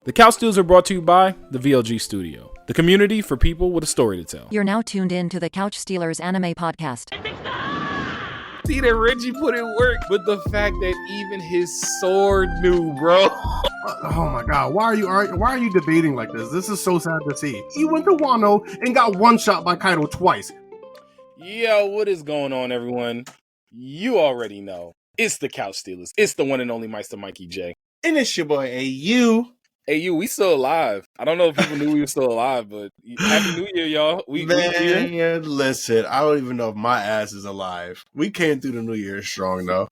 The Couch Steals are brought to you by the VLG Studio, the community for people with a story to tell. You're now tuned in to the Couch Stealers Anime Podcast. See that Reggie put in work, but the fact that even his sword knew, bro. Oh my god, why are you debating like this? This is so sad to see. He went to Wano and got one shot by Kaido twice. Yo, what is going on, everyone? You already know. It's the Couch Stealers. It's the one and only Meister Mikey J. And it's your boy AU. Hey, we still alive. I don't know if people knew we were still alive, but Happy New Year, y'all. We here. Listen, I don't even know if my ass is alive. We came through the New Year strong, though.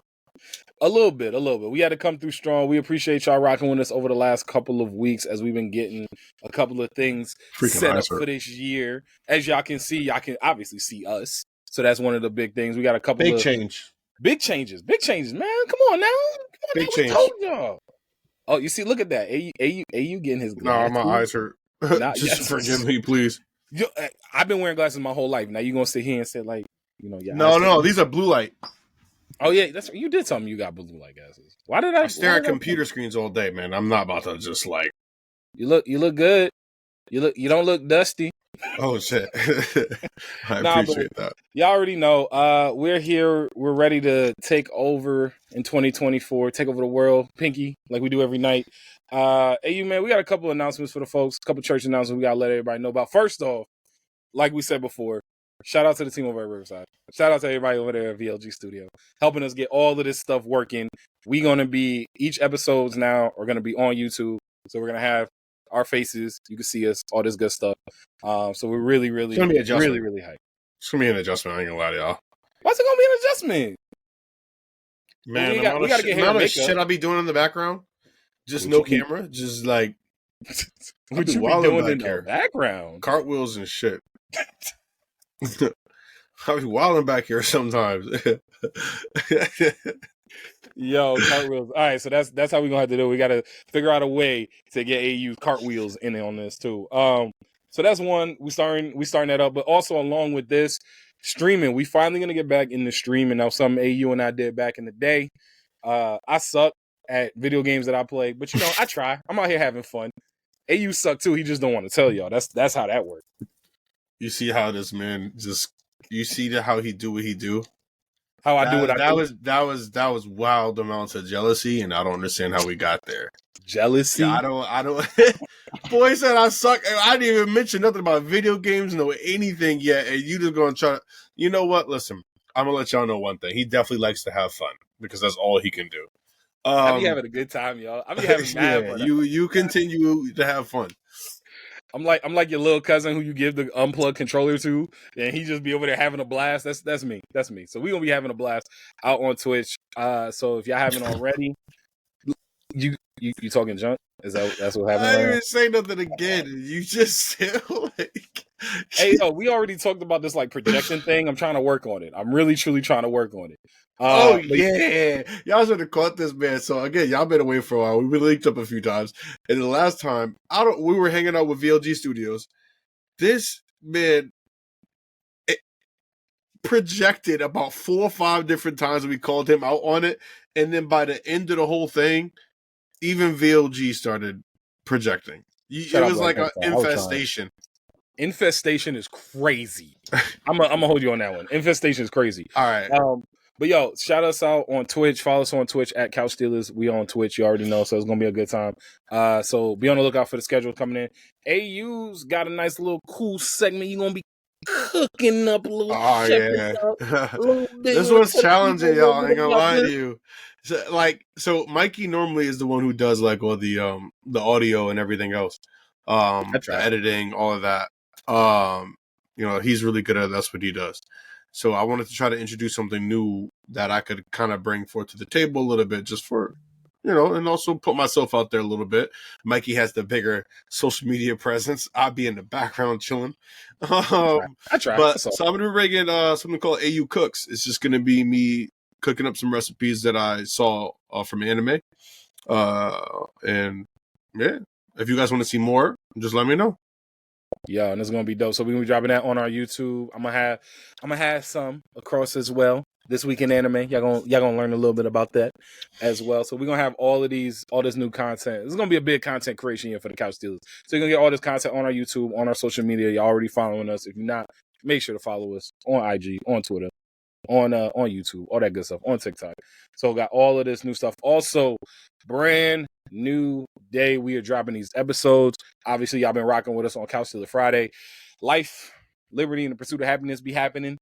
A little bit. We had to come through strong. We appreciate y'all rocking with us over the last couple of weeks as we've been getting a couple of things set up for this year. As y'all can see, y'all can obviously see us. So that's one of the big things. We got a couple big changes, man. Come on now. Big change. Told y'all. Oh, you see, look at that. AU getting his glasses. No, my eyes hurt. Just forgive me, please. I've been wearing glasses my whole life. Now you gonna sit here and say like, No, these are blue light. Oh yeah, you did tell me you got blue light glasses. Why did I stare at computer screens all day, man? I'm not about to just like. You look good. You don't look dusty. Oh shit! I appreciate that. Y'all already know. We're here. We're ready to take over in 2024. Take over the world, Pinky, like we do every night. Hey, man, we got a couple announcements for the folks. A couple church announcements we gotta let everybody know about. First off, like we said before, shout out to the team over at Riverside. Shout out to everybody over there at VLG Studio, helping us get all of this stuff working. Each episodes now are gonna be on YouTube, so we're gonna have our faces, you can see us, all this good stuff. So we're really hyped. It's gonna be an adjustment. I ain't gonna lie to y'all. Why's it gonna be an adjustment? Man, we gotta get hair and shit I be doing in the background. Just no camera. Just like what you be doing in the background? Cartwheels and shit. I be wilding back here sometimes. Yo, cartwheels. All right, so that's how we're gonna have to do it. We gotta figure out a way to get AU's cartwheels in on this too. So that's one. We starting that up, but also along with this, streaming. We finally gonna get back into streaming. Now, something AU and I did back in the day. I suck at video games that I play, but I try. I'm out here having fun. AU suck too. He just don't want to tell y'all. That's how that works. You see how this man how he do what he do. How I do what I do. That was wild amounts of jealousy, and I don't understand how we got there. Jealousy? Yeah, I don't. Boy said I suck. I didn't even mention nothing about video games, no anything yet, and you just gonna try to. You know what? Listen, I'm gonna let y'all know one thing. He definitely likes to have fun because that's all he can do. I be having a good time, y'all. I be having mad fun. You continue to have fun. I'm like your little cousin who you give the unplugged controller to, and he just be over there having a blast. That's me. So we gonna be having a blast out on Twitch. So if y'all haven't already, you talking junk? That's what happened? I didn't even say nothing again. You just still like. Hey, we already talked about this like projection thing. I'm trying to work on it. I'm really truly trying to work on it. Yeah, y'all should have caught this, man. So again, y'all been away for a while. We've been linked up a few times, and the last time we were hanging out with VLG Studios. This man projected about 4 or 5 different times. We called him out on it, and then by the end of the whole thing, even VLG started projecting. It was like an infestation. Infestation is crazy. I'm gonna hold you on that one. Infestation is crazy. All right. But yo, shout us out on Twitch. Follow us on Twitch at Couch Stealers. We on Twitch. You already know, so it's gonna be a good time. So be on the lookout for the schedule coming in. AU's got a nice little cool segment. You gonna be cooking up a little. Oh yeah. This one's challenging, y'all. I ain't gonna lie to you. So Mikey normally is the one who does like all the audio and everything else. The editing, all of that. He's really good at it. That's what he does. So I wanted to try to introduce something new that I could kind of bring forth to the table a little bit, just for, and also put myself out there a little bit. Mikey has the bigger social media presence. I'll be in the background chilling. I try. So I'm going to be bringing something called AU Cooks. It's just going to be me cooking up some recipes that I saw from anime. And yeah, if you guys want to see more, just let me know. Yeah, and it's gonna be dope. So we're gonna be dropping that on our YouTube. I'm gonna have some across as well. This Week in Anime. Y'all gonna learn a little bit about that as well. So we're gonna have all this new content. This is gonna be a big content creation year for the Couch Stealers. So you're gonna get all this content on our YouTube, on our social media. You're already following us. If you're not, make sure to follow us on IG, on Twitter, on YouTube, all that good stuff, on TikTok. So got all of this new stuff. Also, brand new day. We are dropping these episodes. Obviously, y'all been rocking with us on Couch Stealer Friday. Life, liberty, and the pursuit of happiness be happening.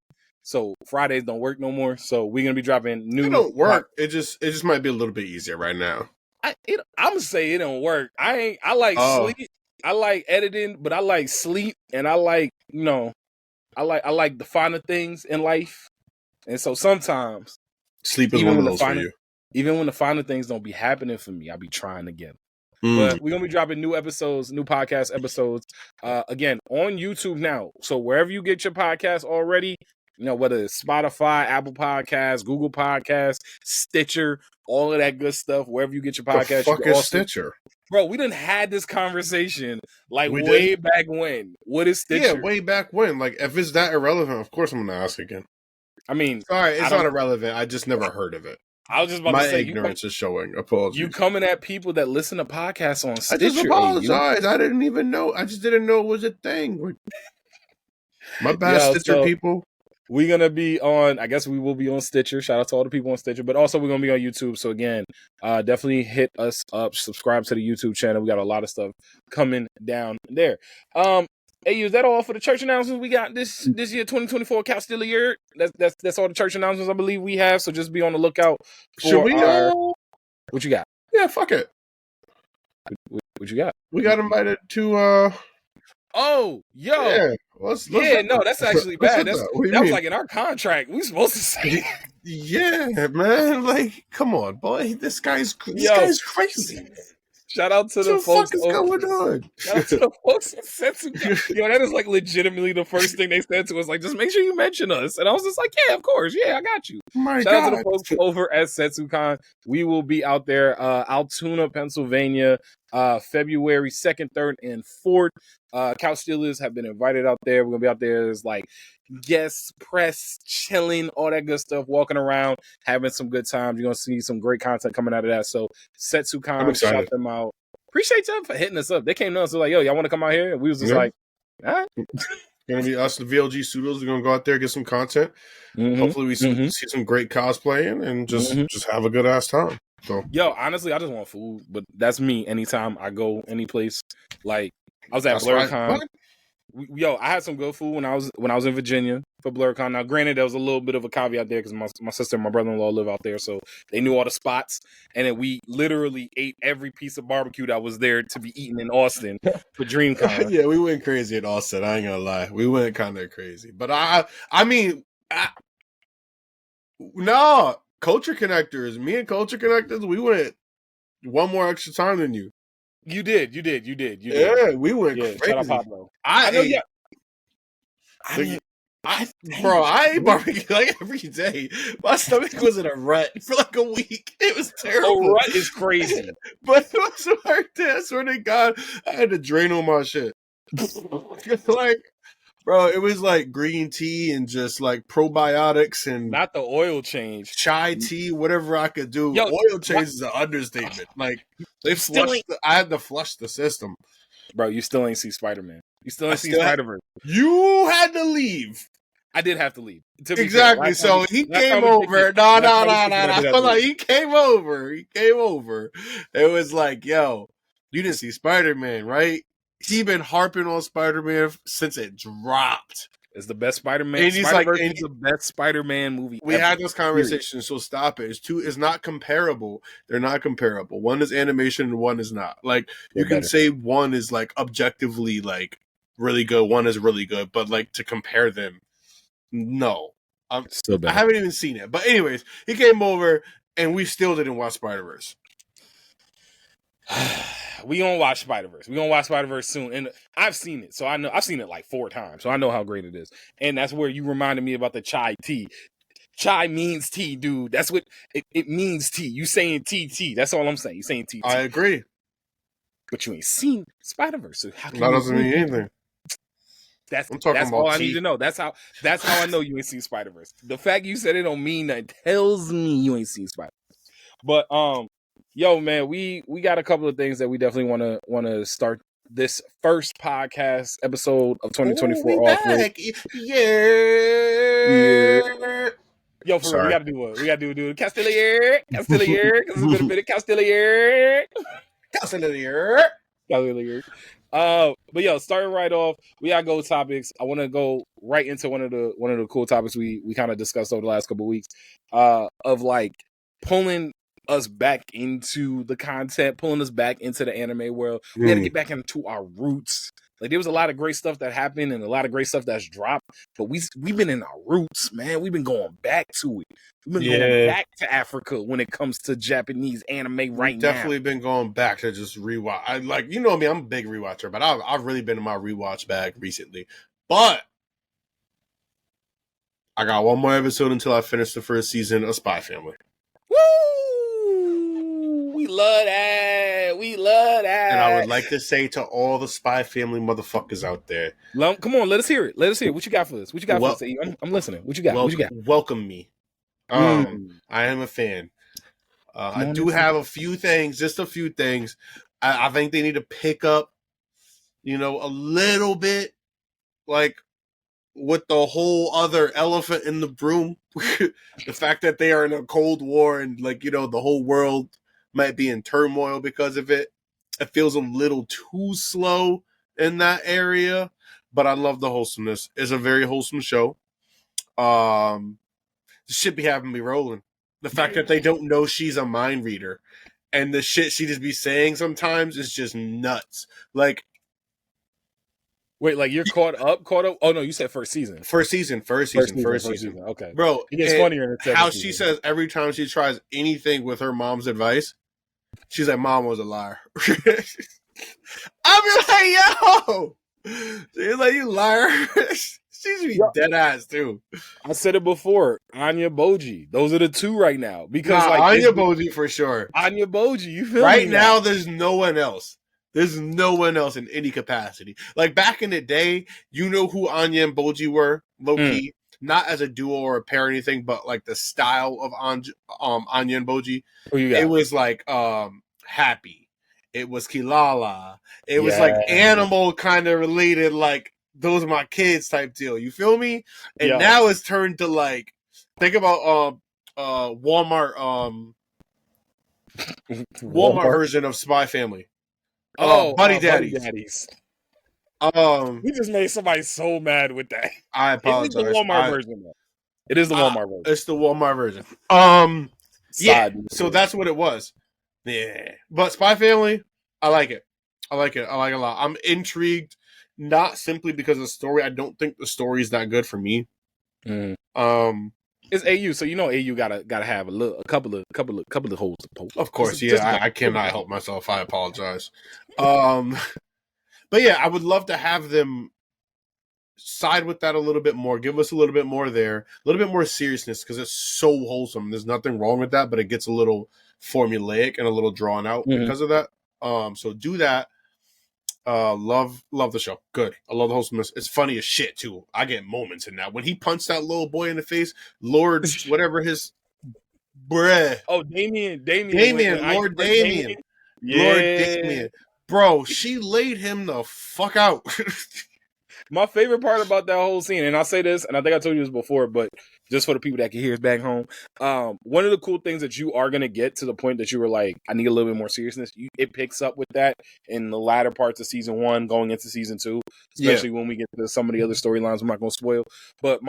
So Fridays don't work no more. So we're gonna be dropping new. It don't work. It just might be a little bit easier right now. I'm gonna say it don't work. I like sleep. I like editing, but I like sleep, and I like I like the finer things in life. And so sometimes sleep is one of those for you. Even when the finer things don't be happening for me, I be trying again. But we're gonna be dropping new episodes, new podcast episodes, again on YouTube now. So wherever you get your podcast already. Whether it's Spotify, Apple Podcasts, Google Podcasts, Stitcher, all of that good stuff, wherever you get your podcast. The fuck is Stitcher? Bro, we done had this conversation way back when. What is Stitcher? Yeah, way back when. Like, if it's that irrelevant, of course I'm going to ask again. I mean... Sorry, it's not irrelevant. I just never heard of it. I was just about to say... My ignorance is showing. Apologies. You coming at people that listen to podcasts on Stitcher. I just apologize. I didn't even know. I just didn't know it was a thing. My bad, Stitcher people. We're going to be on, I guess we will be on Stitcher. Shout out to all the people on Stitcher. But also we're going to be on YouTube. So again, definitely hit us up. Subscribe to the YouTube channel. We got a lot of stuff coming down there. Hey, is that all for the church announcements we got this year, 2024 Couch Stealer year? That's all the church announcements I believe we have. So just be on the lookout for Should we what you got? Yeah, fuck it. What you got? We got invited to Oh, yo. Yeah. That's actually bad. That was like in our contract. We supposed to say. Yeah, man. Like, come on, boy. This guy's crazy. Shout out to the folks. What the fuck is going on? Shout out to the folks at Setsukan. That is like legitimately the first thing they said to us. Like, just make sure you mention us. And I was just like, yeah, of course. Yeah, I got you. Shout out to the folks over at Setsukan. We will be out there, Altoona, Pennsylvania, February 2nd, 3rd, and 4th. Couch Stealers have been invited out there. We're going to be out there as like guests, press, chilling, all that good stuff, walking around, having some good times. You're going to see some great content coming out of that. So Setsukan, shout them out. Appreciate them for hitting us up. They came to us and like, yo, y'all want to come out here? And we was just like, all right. Going to be us, the VLG Pseudos. We're going to go out there, get some content. Hopefully we see some great cosplaying and just have a good ass time. So, yo, honestly, I just want food, but that's me anytime I go any place. Like, I was at BlurCon. Yo, I had some good food when I was in Virginia for BlurCon. Now, granted, there was a little bit of a caveat there because my sister and my brother-in-law live out there, so they knew all the spots. And then we literally ate every piece of barbecue that was there to be eaten in Austin for DreamCon. Yeah, we went crazy in Austin. I ain't gonna lie, we went kind of crazy. But no, Culture Connectors. Me and Culture Connectors, we went one more extra time than you. You did. Yeah, we went crazy. Shout out Pablo. I ate barbecue like every day. My stomach was in a rut for like a week. It was terrible. A rut is crazy. But it was worth it. I swear to God, I had to drain all my shit. Like, bro, it was like green tea and just like probiotics and not the oil change, chai tea, whatever I could do. Yo, oil change is an understatement. Like they flushed. I had to flush the system. Bro, you still ain't see Spider-Man. You still ain't see Spider-Verse. You had to leave. I did have to leave. Exactly. Fair, so he came over. No. Like, he came over. It was like, yo, you didn't see Spider-Man, right? He been harping on Spider-Man since it dropped. It's the best Spider-Man. And he's like, it's the best Spider-Man movie. We had this conversation, so stop it. It's not comparable. They're not comparable. One is animation and one is not. Like you can say one is like objectively like really good, one is really good, but like to compare them, no. Still bad. I haven't even seen it. But anyways, he came over and we still didn't watch Spider-Verse. We gonna watch Spider-Verse. We gonna watch Spider-Verse soon, and I've seen it, so I know I've seen it like 4 times, so I know how great it is. And that's where you reminded me about the chai tea. Chai means tea, dude. That's what it means. Tea. You saying tea? That's all I'm saying. You saying tea. I agree, but you ain't seen Spider-Verse. So how can that doesn't mean anything. That's I'm talking about all I need to know. That's how I know you ain't seen Spider-Verse. The fact you said it don't mean that tells me you ain't seen Spider-Verse. But yo, man, we got a couple of things that we definitely wanna start this first podcast episode of 2024 off with. Yeah. Yo, for real, we gotta do what? We gotta do Castilier, because it's been a bit of Castilier. But yo, starting right off, we gotta go topics. I want to go right into one of the cool topics we kind of discussed over the last couple of weeks, of like pulling us back into the content, pulling us back into the anime world. We got to get back into our roots. Like there was a lot of great stuff that happened and a lot of great stuff that's dropped, but we've been in our roots, man. We've been going back to it. We've been going back to Africa when it comes to Japanese anime right now. Definitely been going back to just rewatch. I like, you know me, I'm a big rewatcher, but I've really been in my rewatch bag recently. But I got one more episode until I finish the first season of Spy Family. Woo! We love that. We love that. And I would like to say to all the Spy Family motherfuckers out there, come on, let us hear it. Let us hear it. What you got for us? What you got for us? I'm listening. What you got? What you got? Welcome me. I am a fan. I do have a few things, just a few things. I think they need to pick up, a little bit, like with the whole other elephant in the room. The fact that they are in a Cold War and the whole world might be in turmoil because of it. It feels a little too slow in that area, but I love the wholesomeness. It's a very wholesome show. The shit be having me rolling. The fact that they don't know she's a mind reader and the shit she just be saying sometimes is just nuts. Like, wait, like you're caught up? Oh no, you said first season. First season. Okay. Bro, it gets funnier in how she says every time she tries anything with her mom's advice, she's like, Mom was a liar. I be like, yo! She's like, you liar. She's be dead ass too. I said it before. Anya Boji. Those are the two right now. Because Anya Boji for sure. Anya Boji, you feel right me? Now there's no one else. There's no one else in any capacity. Like back in the day, you know who Anya and Boji were, low key. Not as a duo or a pair or anything, but like the style of Anya and Boji. It was like Happy. It was Kilala. It was like animal kind of related, like those are my kids type deal. You feel me? And now it's turned to like, think about Walmart version of Spy Family. Buddy Daddies. We just made somebody so mad with that. I apologize. It is the Walmart version. Though. It is the Walmart version. It's the Walmart version. So that's what it was. Yeah. But Spy Family, I like it. I like it a lot. I'm intrigued, not simply because of the story. I don't think the story is that good for me. It's AU, so AU gotta have a couple of holes to poke. Of course, I cannot help myself. I apologize. But yeah, I would love to have them side with that a little bit more. Give us a little bit more there, a little bit more seriousness because it's so wholesome. There's nothing wrong with that, but it gets a little formulaic and a little drawn out because of that. So do that. Love the show. Good. I love the wholesomeness. It's funny as shit too. I get moments in that when he punched that little boy in the face. Lord, whatever his bruh. Oh, Damien, Lord Damien. Yeah. Lord Damien. Bro, she laid him the fuck out. My favorite part about that whole scene, and I'll say this, and I think I told you this before, but just for the people that can hear us back home, one of the cool things that you are going to get to the point that you were like, I need a little bit more seriousness, it picks up with that in the latter parts of season 1 going into season 2, especially when we get to some of the other storylines I'm not going to spoil. But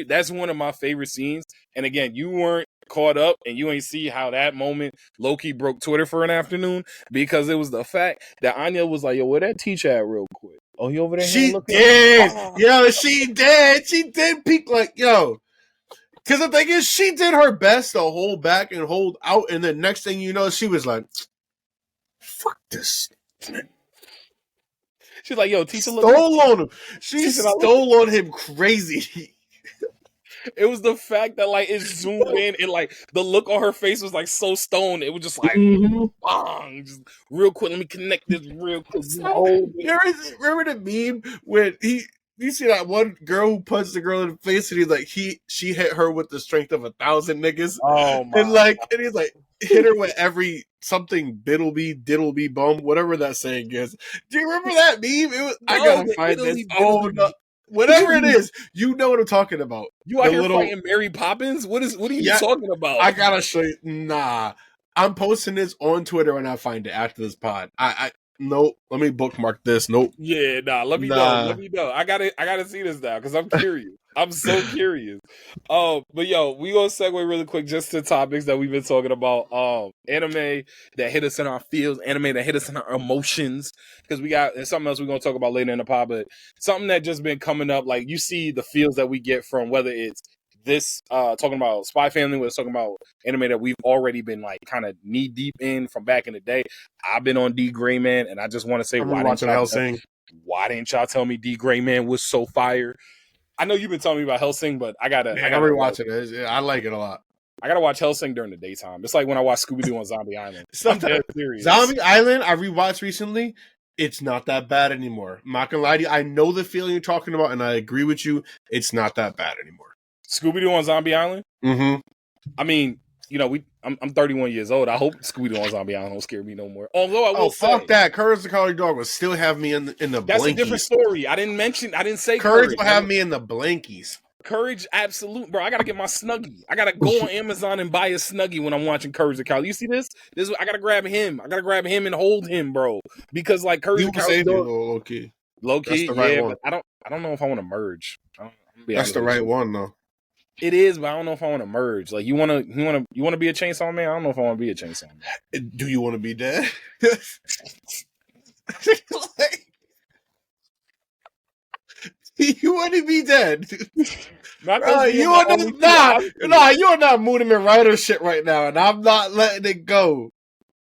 that's one of my favorite scenes. And again, you weren't caught up and you ain't see how that moment Loki broke Twitter for an afternoon because it was the fact that Anya was like, yo, where that teacher at real quick? Oh, he over there? She did. Yo, she did. She did peek like, yo. Because the thing is, she did her best to hold back and hold out. And the next thing you know, she was like, fuck this. She's like, yo, teacher stole on him. She stole on him crazy. It was the fact that like it zoomed in and like the look on her face was like so stoned. It was just like bong, just real quick. Let me connect this real quick. Remember the meme when you see that one girl who punched the girl in the face, and he's like, she hit her with the strength of 1,000 niggas. Oh my! And he's like, hit her with every something biddleby diddleby bum, whatever that saying is. Do you remember that meme? I gotta find this. Oh no. Whatever it is, you know what I'm talking about. You out here fighting Mary Poppins? What are you talking about? I gotta show you. Nah, I'm posting this on Twitter when I find it after this pod. Nope. Let me bookmark this. Nope. Yeah, let me know. Let me know. I gotta see this now because I'm curious. I'm so curious. But yo, we gonna segue really quick just to topics that we've been talking about. Anime that hit us in our feels, anime that hit us in our emotions. Because we got something else we're gonna talk about later in the pod, but something that just been coming up. Like you see the feels that we get from whether it's this talking about Spy Family, we're talking about anime that we've already been like kind of knee deep in from back in the day. I've been on D Gray Man, and I just want to say, why didn't y'all tell me D Gray Man was so fire? I know you've been telling me about Hellsing, but I gotta rewatch it. I like it a lot. I gotta watch Hellsing during the daytime. It's like when I watch Scooby Doo on Zombie Island. Zombie Island, I rewatched recently. It's not that bad anymore. I'm not gonna lie to you. I know the feeling you're talking about, and I agree with you. It's not that bad anymore. Scooby Doo on Zombie Island. Mm-hmm. I mean, I'm 31 years old. I hope Scooby Doo on Zombie Island don't scare me no more. Although I will say, fuck that. Courage the Cowardly Dog will still have me in the blankies. That's a different story. I didn't say Courage will have me in the blankies. Courage, absolute, bro. I gotta get my Snuggie. I gotta go on Amazon and buy a Snuggie when I'm watching Courage the Cowardly. You see this? I gotta grab him. I gotta grab him and hold him, bro. Because like Courage the Cowardly Dog, low key. Low key, yeah. But I don't know if I want to merge. That's the right one though. It is, but I don't know if I want to merge. Like, you want to be a Chainsaw Man? I don't know if I want to be a Chainsaw Man. Do you want to be dead? You want to be dead? You are not Moonman Rider shit right now, and I'm not letting it go.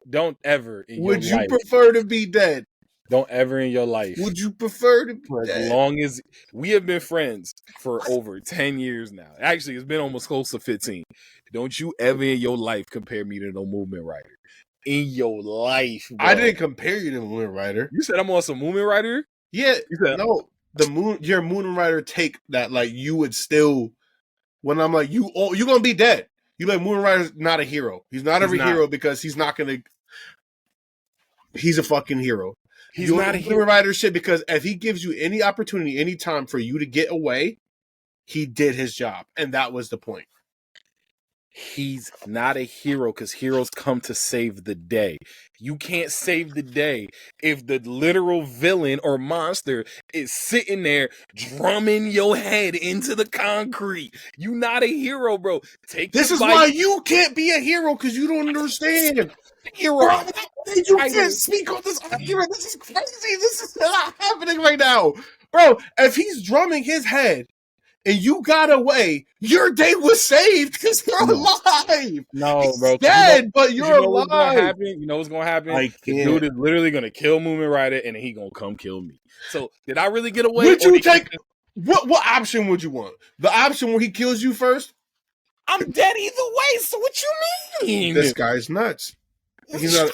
Don't ever. Would you prefer to be dead? Don't ever in your life. Would you prefer to be dead? As long as we have been friends for over 10 years now. Actually, it's been almost close to 15. Don't you ever in your life compare me to no Moonman Rider. In your life, bro. I didn't compare you to Moonman Rider. You said I'm on some Moonman Rider? Yeah. You said, no, your Moonman Rider take that like you would still, when I'm like, you're going to be dead. You like Moonman Rider's not a hero. He's not every hero because he's not going to, he's a fucking hero. He's not a hero rider shit because if he gives you any opportunity, any time for you to get away, he did his job. And that was the point. He's not a hero because heroes come to save the day. You can't save the day if the literal villain or monster is sitting there drumming your head into the concrete. You not a hero, bro. This is why you can't be a hero because you don't understand. Hero. Bro, you can't speak on this argument. This is crazy. This is not happening right now. Bro, if he's drumming his head and you got away, your day was saved because you're alive. No, bro. Dead, but you're alive. You know what's going to happen? The dude is literally going to kill Moonman Rider and he going to come kill me. So, did I really get away? Would you take... What option would you want? The option where he kills you first? I'm dead either way, so what you mean? This guy's nuts. He's not...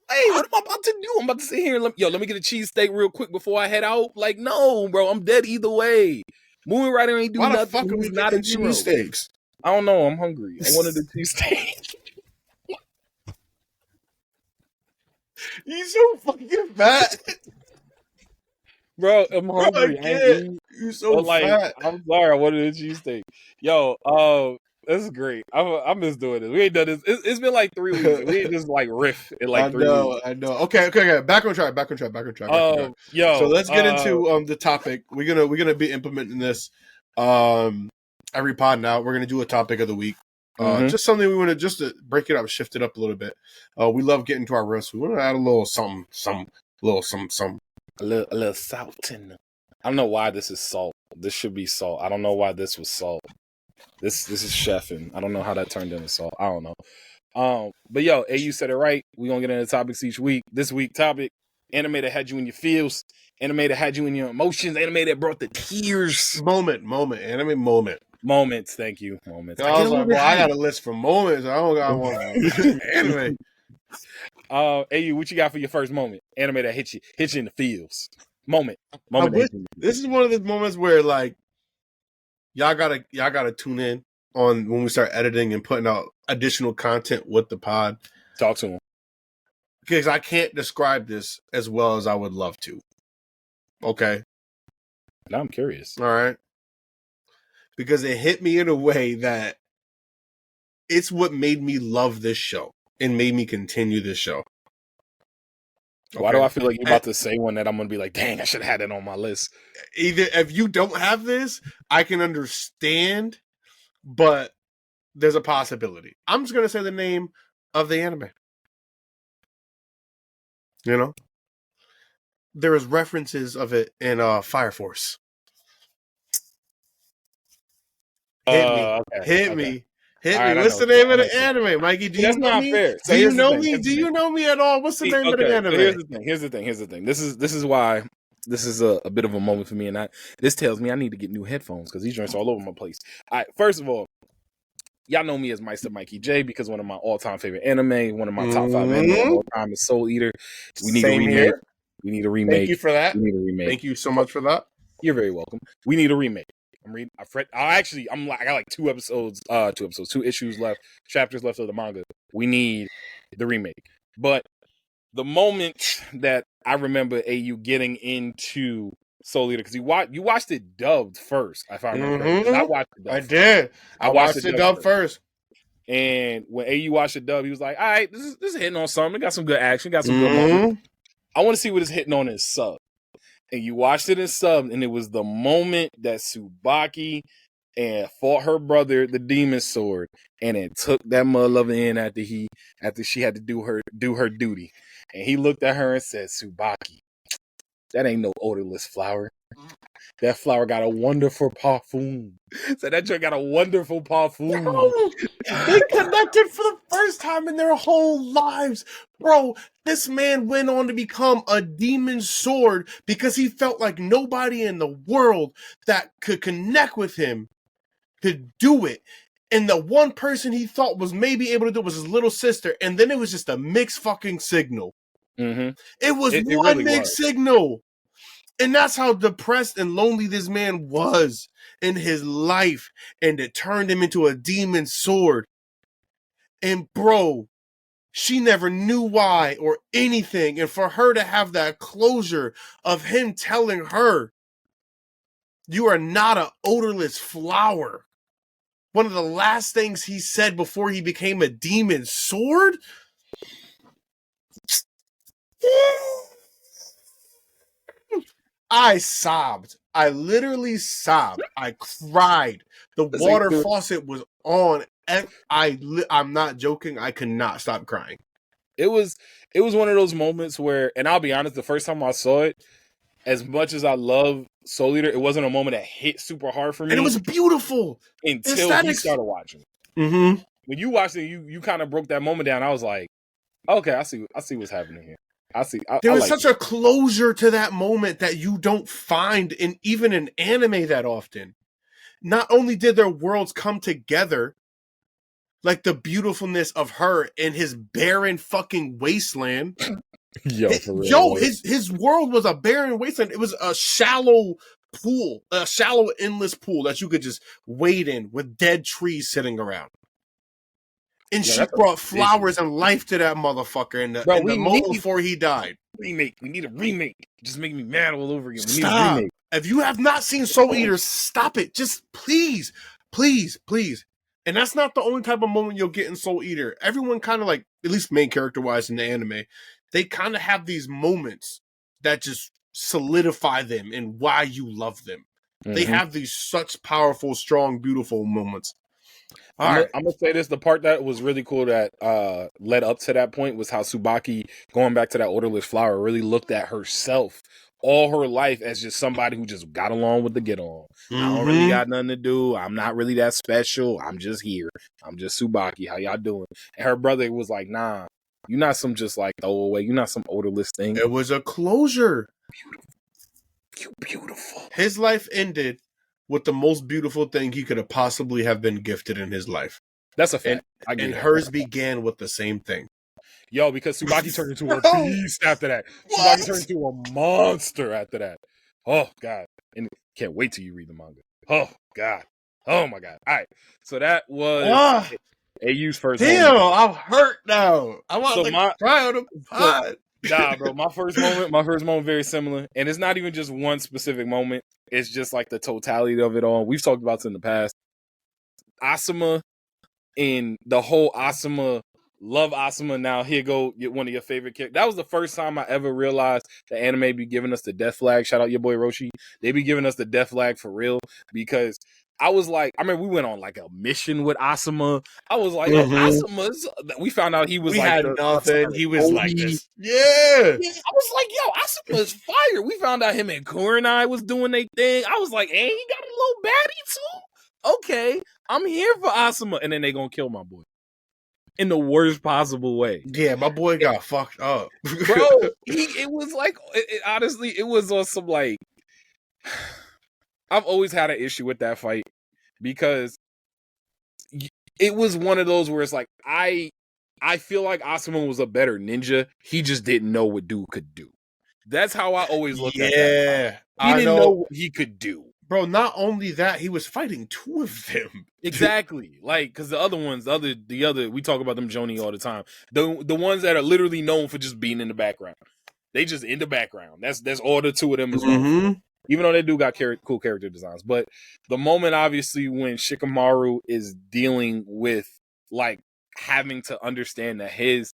Hey, what am I about to do? I'm about to sit here and let me get a cheesesteak real quick before I head out. Like, no, bro, I'm dead either way. Moonman Rider ain't do nothing. Why the fuck are we not in cheesesteaks? I don't know. I'm hungry. I wanted a cheesesteak. You so fucking fat. Bro, I'm hungry. You're so fat. I'm sorry. I wanted a cheesesteak. Yo, this is great. I miss doing this. We ain't done this. It's been like 3 weeks. We ain't just like riff in like 3 weeks. I know. Okay. Back on track. Yo. So let's get into the topic. We're gonna be implementing this every pod now. We're gonna do a topic of the week. Just something we want to just to break it up, shift it up a little bit. We love getting to our roast. We want to add a little something. A little salt in them. I don't know why this is salt. This should be salt. I don't know why this was salt. This is chefing. I don't know how that turned into salt. I don't know. But yo, you said it right. We're gonna get into topics each week. This week topic: anime that had you in your feels, anime that had you in your emotions, anime that brought the tears. Anime moments. Thank you, moments. I was like, well, I got a list for moments. I don't got one. Anime. What you got for your first moment? Anime that hit you in the feels. Moment. This is one of the moments where like y'all gotta tune in on when we start editing and putting out additional content with the pod. Talk to him. Because I can't describe this as well as I would love to. Okay. Now I'm curious. All right. Because it hit me in a way that it's what made me love this show and made me continue this show. Okay. Why do I feel like you're about to say one that I'm going to be like, dang, I should have had it on my list? Either if you don't have this, I can understand, but there's a possibility. I'm just going to say the name of the anime. You know? There is references of it in Fire Force. Hit me. Okay. Hit me. What's the name of the anime, Mikey? Do you know me? Fair. So do you know me? Do you know me at all? What's the name of the anime? So here's the thing. This is why this is a bit of a moment for me, and this tells me I need to get new headphones because these joints are all over my place. All right, first of all, y'all know me as Meister Mikey J because one of my all-time favorite anime, one of my top 5 anime of all time is Soul Eater. We need a remake. Here. We need a remake. Thank you for that. We need a remake. Thank you so much for that. You're very welcome. We need a remake. I got like 2 issues left, chapters left of the manga. We need the remake. But the moment that I remember AU getting into Soul Eater, because you watched it dubbed first, if I remember correctly. I watched it dubbed. I did. I watched it dubbed first. And when AU watched it dubbed, he was like, all right, this is hitting on something. It got some good action, got some good moments. I want to see what it's hitting on in sub. And you watched it in sub, and it was the moment that Tsubaki and fought her brother, the Demon Sword, and it took that mother in after she had to do her duty. And he looked at her and said, Tsubaki, that ain't no odorless flower. That flower got a wonderful perfume. So that joint got a wonderful perfume. Bro, they connected for the first time in their whole lives. Bro, this man went on to become a demon sword because he felt like nobody in the world that could connect with him could do it. And the one person he thought was maybe able to do it was his little sister. And then it was just a mixed fucking signal. Mm-hmm. It was one really mixed signal. And that's how depressed and lonely this man was in his life. And it turned him into a demon sword. And bro, she never knew why or anything. And for her to have that closure of him telling her, you are not an odorless flower. One of the last things he said before he became a demon sword. I sobbed. I literally sobbed. I cried. The water faucet was on. And I'm not joking. I could not stop crying. It was one of those moments where, and I'll be honest, the first time I saw it, as much as I love Soul Eater, it wasn't a moment that hit super hard for me. And it was beautiful. Until you started watching. Mm-hmm. When you watched it, you kind of broke that moment down. I was like, okay, I see what's happening here. There was such a closure to that moment that you don't find in even an anime that often. Not only did their worlds come together, like the beautifulnulness of her in his barren fucking wasteland. His world was a barren wasteland. It was a shallow pool, a shallow endless pool that you could just wade in with dead trees sitting around. And she brought flowers and life to that motherfucker in the moment before he died. Remake. We need a remake. Just make me mad all over again. We Stop. need a remake. If you have not seen Soul Eater, stop it. Just please. And that's not the only type of moment you'll get in Soul Eater. Everyone kind of like, at least main character-wise in the anime, they kind of have these moments that just solidify them and why you love them. Mm-hmm. They have these such powerful, strong, beautiful moments. I'm gonna say this: the part that was really cool that led up to that point was how Tsubaki, going back to that odorless flower, really looked at herself all her life as just somebody who just got along with the get on. Mm-hmm. I don't really got nothing to do. I'm not really that special. I'm just here. I'm just Tsubaki. How y'all doing? And her brother was like, nah, you're not some just like throwaway. You're not some odorless thing. It was a closure. Beautiful. His life ended with the most beautiful thing he could have possibly have been gifted in his life. That's a fact. And hers began with the same thing. Yo, because Tsubaki turned into a Bro. beast after that. What? Tsubaki turned into a monster after that. Oh, God. And can't wait till you read the manga. Oh, God. Oh, my God. All right. So that was AU's first Damn, moment. I'm hurt now. I want So to cry on the pod. Nah, bro. My first moment, very similar. And it's not even just one specific moment. It's just like the totality of it all. We've talked about this in the past. Asuma and the whole Asuma, love Asuma. Now here go one of your favorite characters. That was the first time I ever realized the anime be giving us the death flag. Shout out your boy Roshi. They be giving us the death flag for real, because I was like, I remember we went on like a mission with Asuma. I was like, yo, Asuma's. We found out he was had nothing. He was like this. Yeah. I was like, yo, Asuma's fire. We found out him and Kurenai was doing their thing. I was like, hey, he got a little baddie too? Okay, I'm here for Asuma. And then they gonna kill my boy in the worst possible way. Yeah, my boy got fucked up. Bro, it was like, honestly, it was on some like, I've always had an issue with that fight, because it was one of those where it's like, I feel like Asuma was a better ninja. He just didn't know what dude could do. That's how I always looked at that. He didn't know what he could do. Bro, not only that, he was fighting two of them. Exactly. Like, because the other ones, the other, we talk about them Joni all the time. The ones that are literally known for just being in the background. They just in the background. That's all the two of them as well. Even though they do got cool character designs. But the moment, obviously, when Shikamaru is dealing with, like, having to understand that his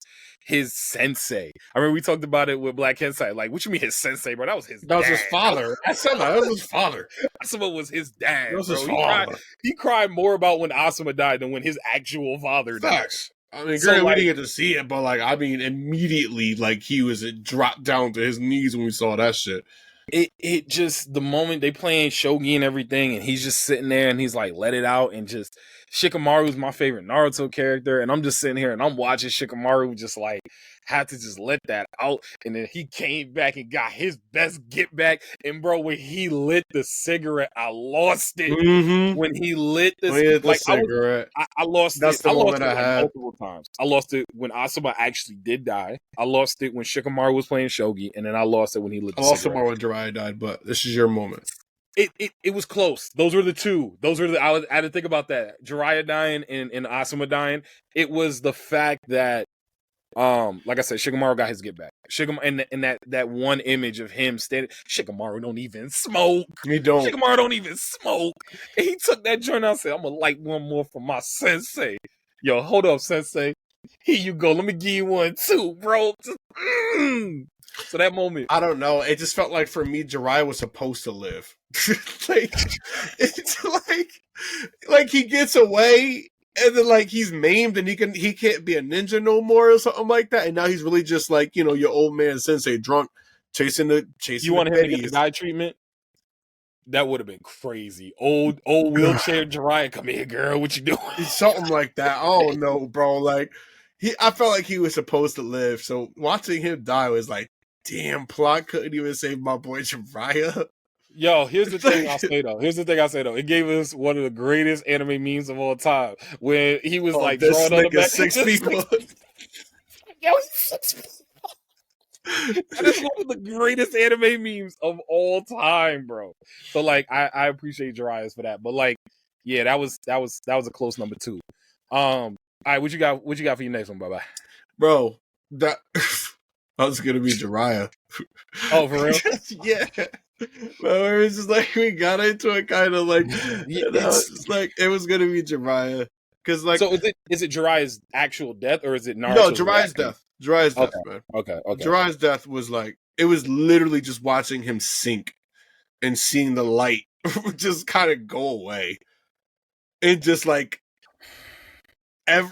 sensei. I mean, we talked about it with Black Kensai. Like, what you mean his sensei, bro? That was his dad. His father. I said that was his father. Asuma was his dad. That was his father. He cried more about when Asuma died than when his actual father died. Facts. I mean, so, we didn't get to see it, but, like, I mean, immediately, like, it dropped down to his knees when we saw that shit. It just, the moment they playing shogi and everything, and he's just sitting there and he's like, let it out, and just, Shikamaru's my favorite Naruto character, and I'm just sitting here and I'm watching Shikamaru just like have to just let that out, and then he came back and got his best get back, and bro, when he lit the cigarette, I lost it. When he lit the cigarette, I lost That's it. The I moment lost it I had multiple times. I lost it when Asuma actually did die. I lost it when Shikamaru was playing shogi, and then I lost it when he lit the cigarette. I lost it when Jiraiya died, but this is your moment. It was close. Those were the two. I had to think about that. Jiraiya dying and Asuma dying. It was the fact that, like I said, Shikamaru got his get back. And that one image of him standing. Shikamaru don't even smoke. He don't. Shikamaru don't even smoke. And he took that joint out and said, I'm gonna light one more for my sensei. Yo, hold up, sensei. Here you go. Let me give you one too, bro. So that moment, I don't know. It just felt like for me, Jiraiya was supposed to live. Like, it's like he gets away, and then like he's maimed, and he can't be a ninja no more or something like that. And now he's really just like, you know, your old man sensei drunk chasing. You want him to get the guy treatment? That would have been crazy. Old wheelchair Jiraiya, come here, girl. What you doing? Something like that. Oh no, bro. Like I felt like he was supposed to live. So watching him die was like, damn, plot couldn't even save my boy Jiraiya. Yo, here's the thing I'll say though. It gave us one of the greatest anime memes of all time. When he was like drawing on the back. 6 people. Yo, he's 6 people. That is one of the greatest anime memes of all time, bro. So like I appreciate Jiraiya's for that. But like, yeah, that was a close number 2. All right, what you got for your next one, bye-bye? Bro, that I was gonna be Jiraiya. Oh, for real? Yeah. But it was just like we got into it kind of like it's like it was gonna be Jiraiya. Cause like, so is it Jiraiya's actual death or is it Naruto's No, Jiraiya's death. Jiraiya's death, man. Okay. Jiraiya's death was like, it was literally just watching him sink and seeing the light just kind of go away. And just like man.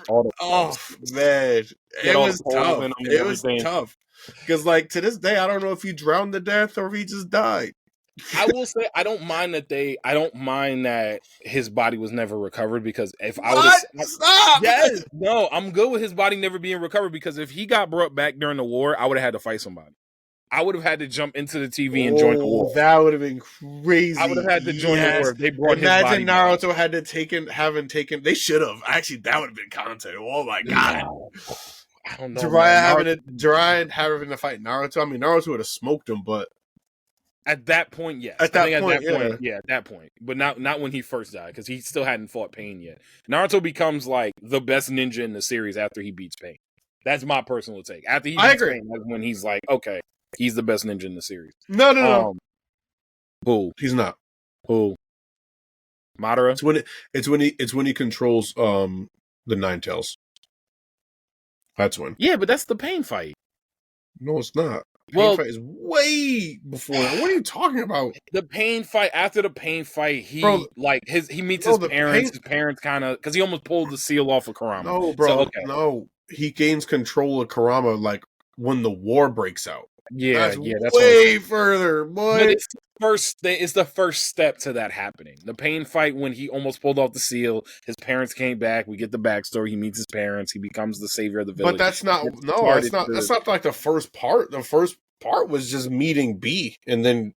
It was tough. It was tough. Because like to this day, I don't know if he drowned to death or if he just died. I will say I don't mind that his body was never recovered, because if I would stop, yes, no, I'm good with his body never being recovered, because if he got brought back during the war, I would have had to fight somebody. I would have had to jump into the TV and join the war. That would have been crazy. I would have had to join the war if they brought his body Imagine Naruto had to taken. They should have. Actually, that would have been content. Oh my god. I don't know. Jiraiya having to fight Naruto. I mean, Naruto would have smoked him, but at that point, yes. At that point, but not when he first died, because he still hadn't fought Pain yet. Naruto becomes like the best ninja in the series after he beats Pain. That's my personal take. After he beats Pain, that's when he's like, okay, he's the best ninja in the series. No. Who? He's not. Who? Madara? It's when he controls the Nine Tails. That's when. Yeah, but that's the Pain fight. No, it's not. Pain fight is way before that. What are you talking about? The Pain fight, after the Pain fight, he meets his parents. His parents kind of, because he almost pulled the seal off of Kurama. No, bro. No. He gains control of Kurama like when the war breaks out. That's way further, boy. But it's the first step to that happening. The Pain fight, when he almost pulled off the seal, his parents came back. We get the backstory. He meets his parents. He becomes the savior of the village. But that's not that's not like the first part. The first part was just meeting B, and then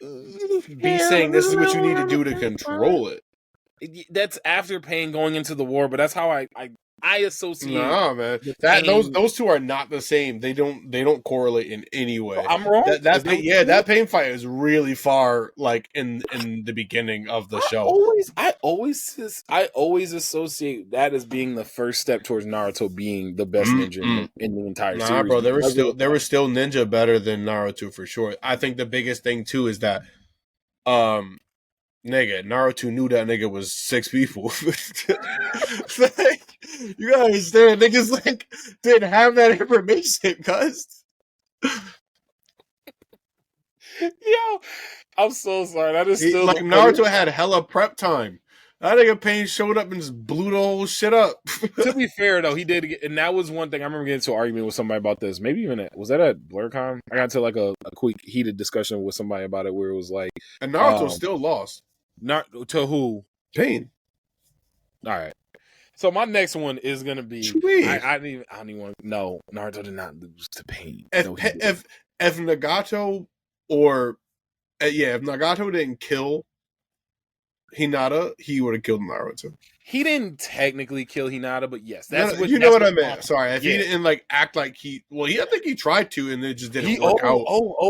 B saying this is what you need to do to control it. That's after Pain going into the war, but that's how I associate. No, man. Those two are not the same. They don't correlate in any way. I'm wrong. That Pain fight is really far, like in the beginning of the show. I always associate that as being the first step towards Naruto being the best ninja in the entire series. Nah, bro, there was still ninja better than Naruto for sure. I think the biggest thing too is that, Naruto knew that nigga was 6 people. You gotta understand, niggas like didn't have that information, cuz. Yo, I'm so sorry. That is still like Naruto had hella prep time. That nigga Pain showed up and just blew the whole shit up. To be fair though, he did, and that was one thing I remember getting into an argument with somebody about this. Maybe even was that at BlurCon? I got into like a quick heated discussion with somebody about it, where it was like, and Naruto still lost. Not to who? Pain. All right. So my next one is gonna be. I don't even want to. No, Naruto did not lose to Pain. If Nagato if Nagato didn't kill Hinata, he would have killed Naruto. He didn't technically kill Hinata, but yes, that's what you know what I meant. Sorry, if he didn't like act like I think he tried to, and it just didn't work out.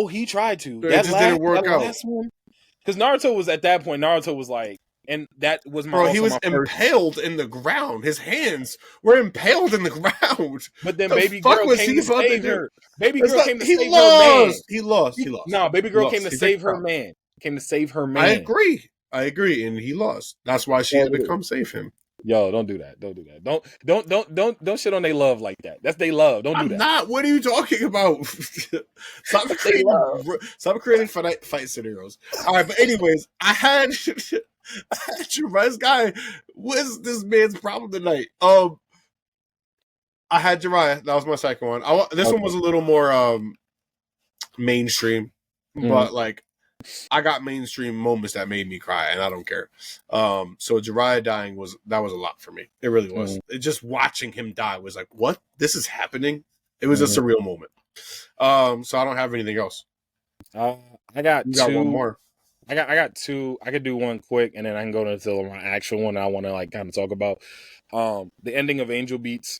He tried to. That just didn't work out. Because Naruto was at that point. Naruto was like. And that was my. Bro, he was impaled in the ground. His hands were impaled in the ground. But then baby girl came to save her. Baby girl came to save her man. He lost. No, baby girl came to save her man. Came to save her man. I agree, and he lost. That's why she had to come save him. Yo, don't do that. Don't do that. Don't shit on they love like that. That's they love. Don't do that. Not. What are you talking about? Stop creating fight scenarios. All right, but anyways, I had Jiraiya's guy. What's this man's problem tonight? I had Jiraiya. That was my second one. This one was a little more mainstream, but like I got mainstream moments that made me cry, and I don't care. So Jiraiya dying was a lot for me. It really was. Just watching him die was like, what? This is happening? It was a surreal moment. So I don't have anything else. I got one more. I got two. I could do one quick, and then I can go into my actual one I want to like kind of talk about. The ending of Angel Beats.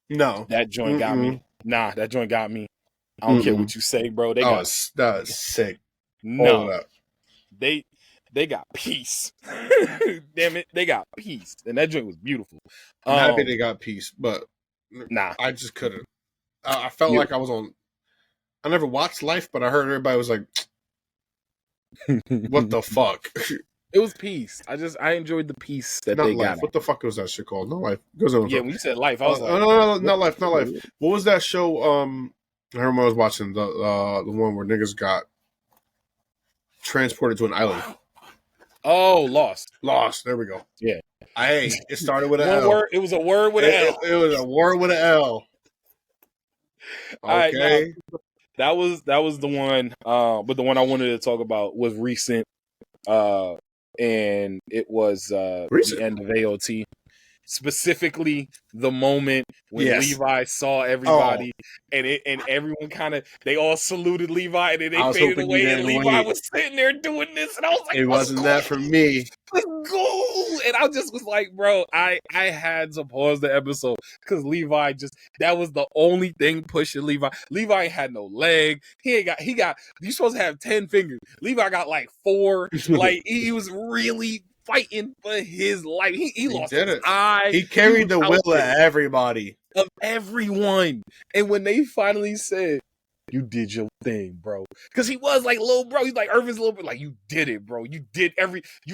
No, that joint got me. Nah, that joint got me. I don't care what you say, bro. That was sick. No, they got peace. Damn it, they got peace, and that joint was beautiful. I'm happy they got peace, but I just couldn't. I felt like I was on. I never watched Life, but I heard everybody was like, "What the fuck?" It was peace. I enjoyed the peace that they got. What the fuck was that shit called? No Life. Goes on. Yeah, when you said Life, I was like, no, not Life. What was that show? I remember I was watching the one where niggas got transported to an island. Oh, Lost. There we go. Yeah. It started with an L. Word. It was a word with an L. It was a word with an L. Okay. That was the one. But the one I wanted to talk about was recent. And it was the end of AOT. specifically the moment when Levi saw everybody and everyone they all saluted Levi and then they faded away and Levi was sitting there doing this and I was like, it wasn't that for me. Let's go. And I just was like, bro, I had to pause the episode because Levi that was the only thing pushing Levi. Levi had no leg. He got you're supposed to have 10 fingers. Levi got like 4. Like he was really fighting for his life. He lost his eye. He carried the will of everybody. Of everyone. And when they finally said, you did your thing, bro. Because he was like little bro. He's like Irvin's little bit like, you did it, bro. You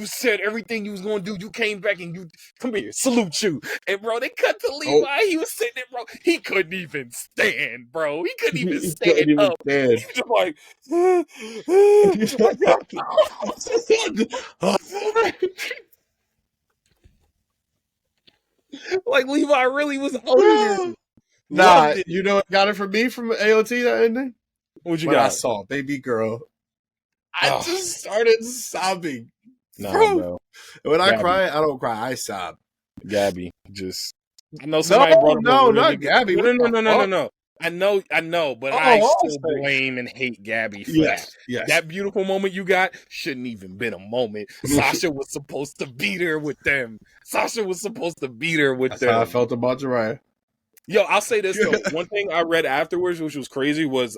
said everything you was going to do. You came back and you, come here, salute you. And bro, they cut to Levi. He was sitting there, bro. He couldn't even stand, bro. He couldn't even stand up. He was just like, like Levi really was hungry. Nah, you know what got it from me from AOT, that ending? What you got? I saw Baby Girl. I just started sobbing. Bro. When I cry, I don't cry. I sob. Gabby, I know somebody brought him over. No, not Gabby. No. I know, but I still blame and hate Gabby for that. Yes. That beautiful moment you got shouldn't even been a moment. Sasha was supposed to beat her with them. That's how I felt about Jiraiya. Yo, I'll say this though. One thing I read afterwards, which was crazy, was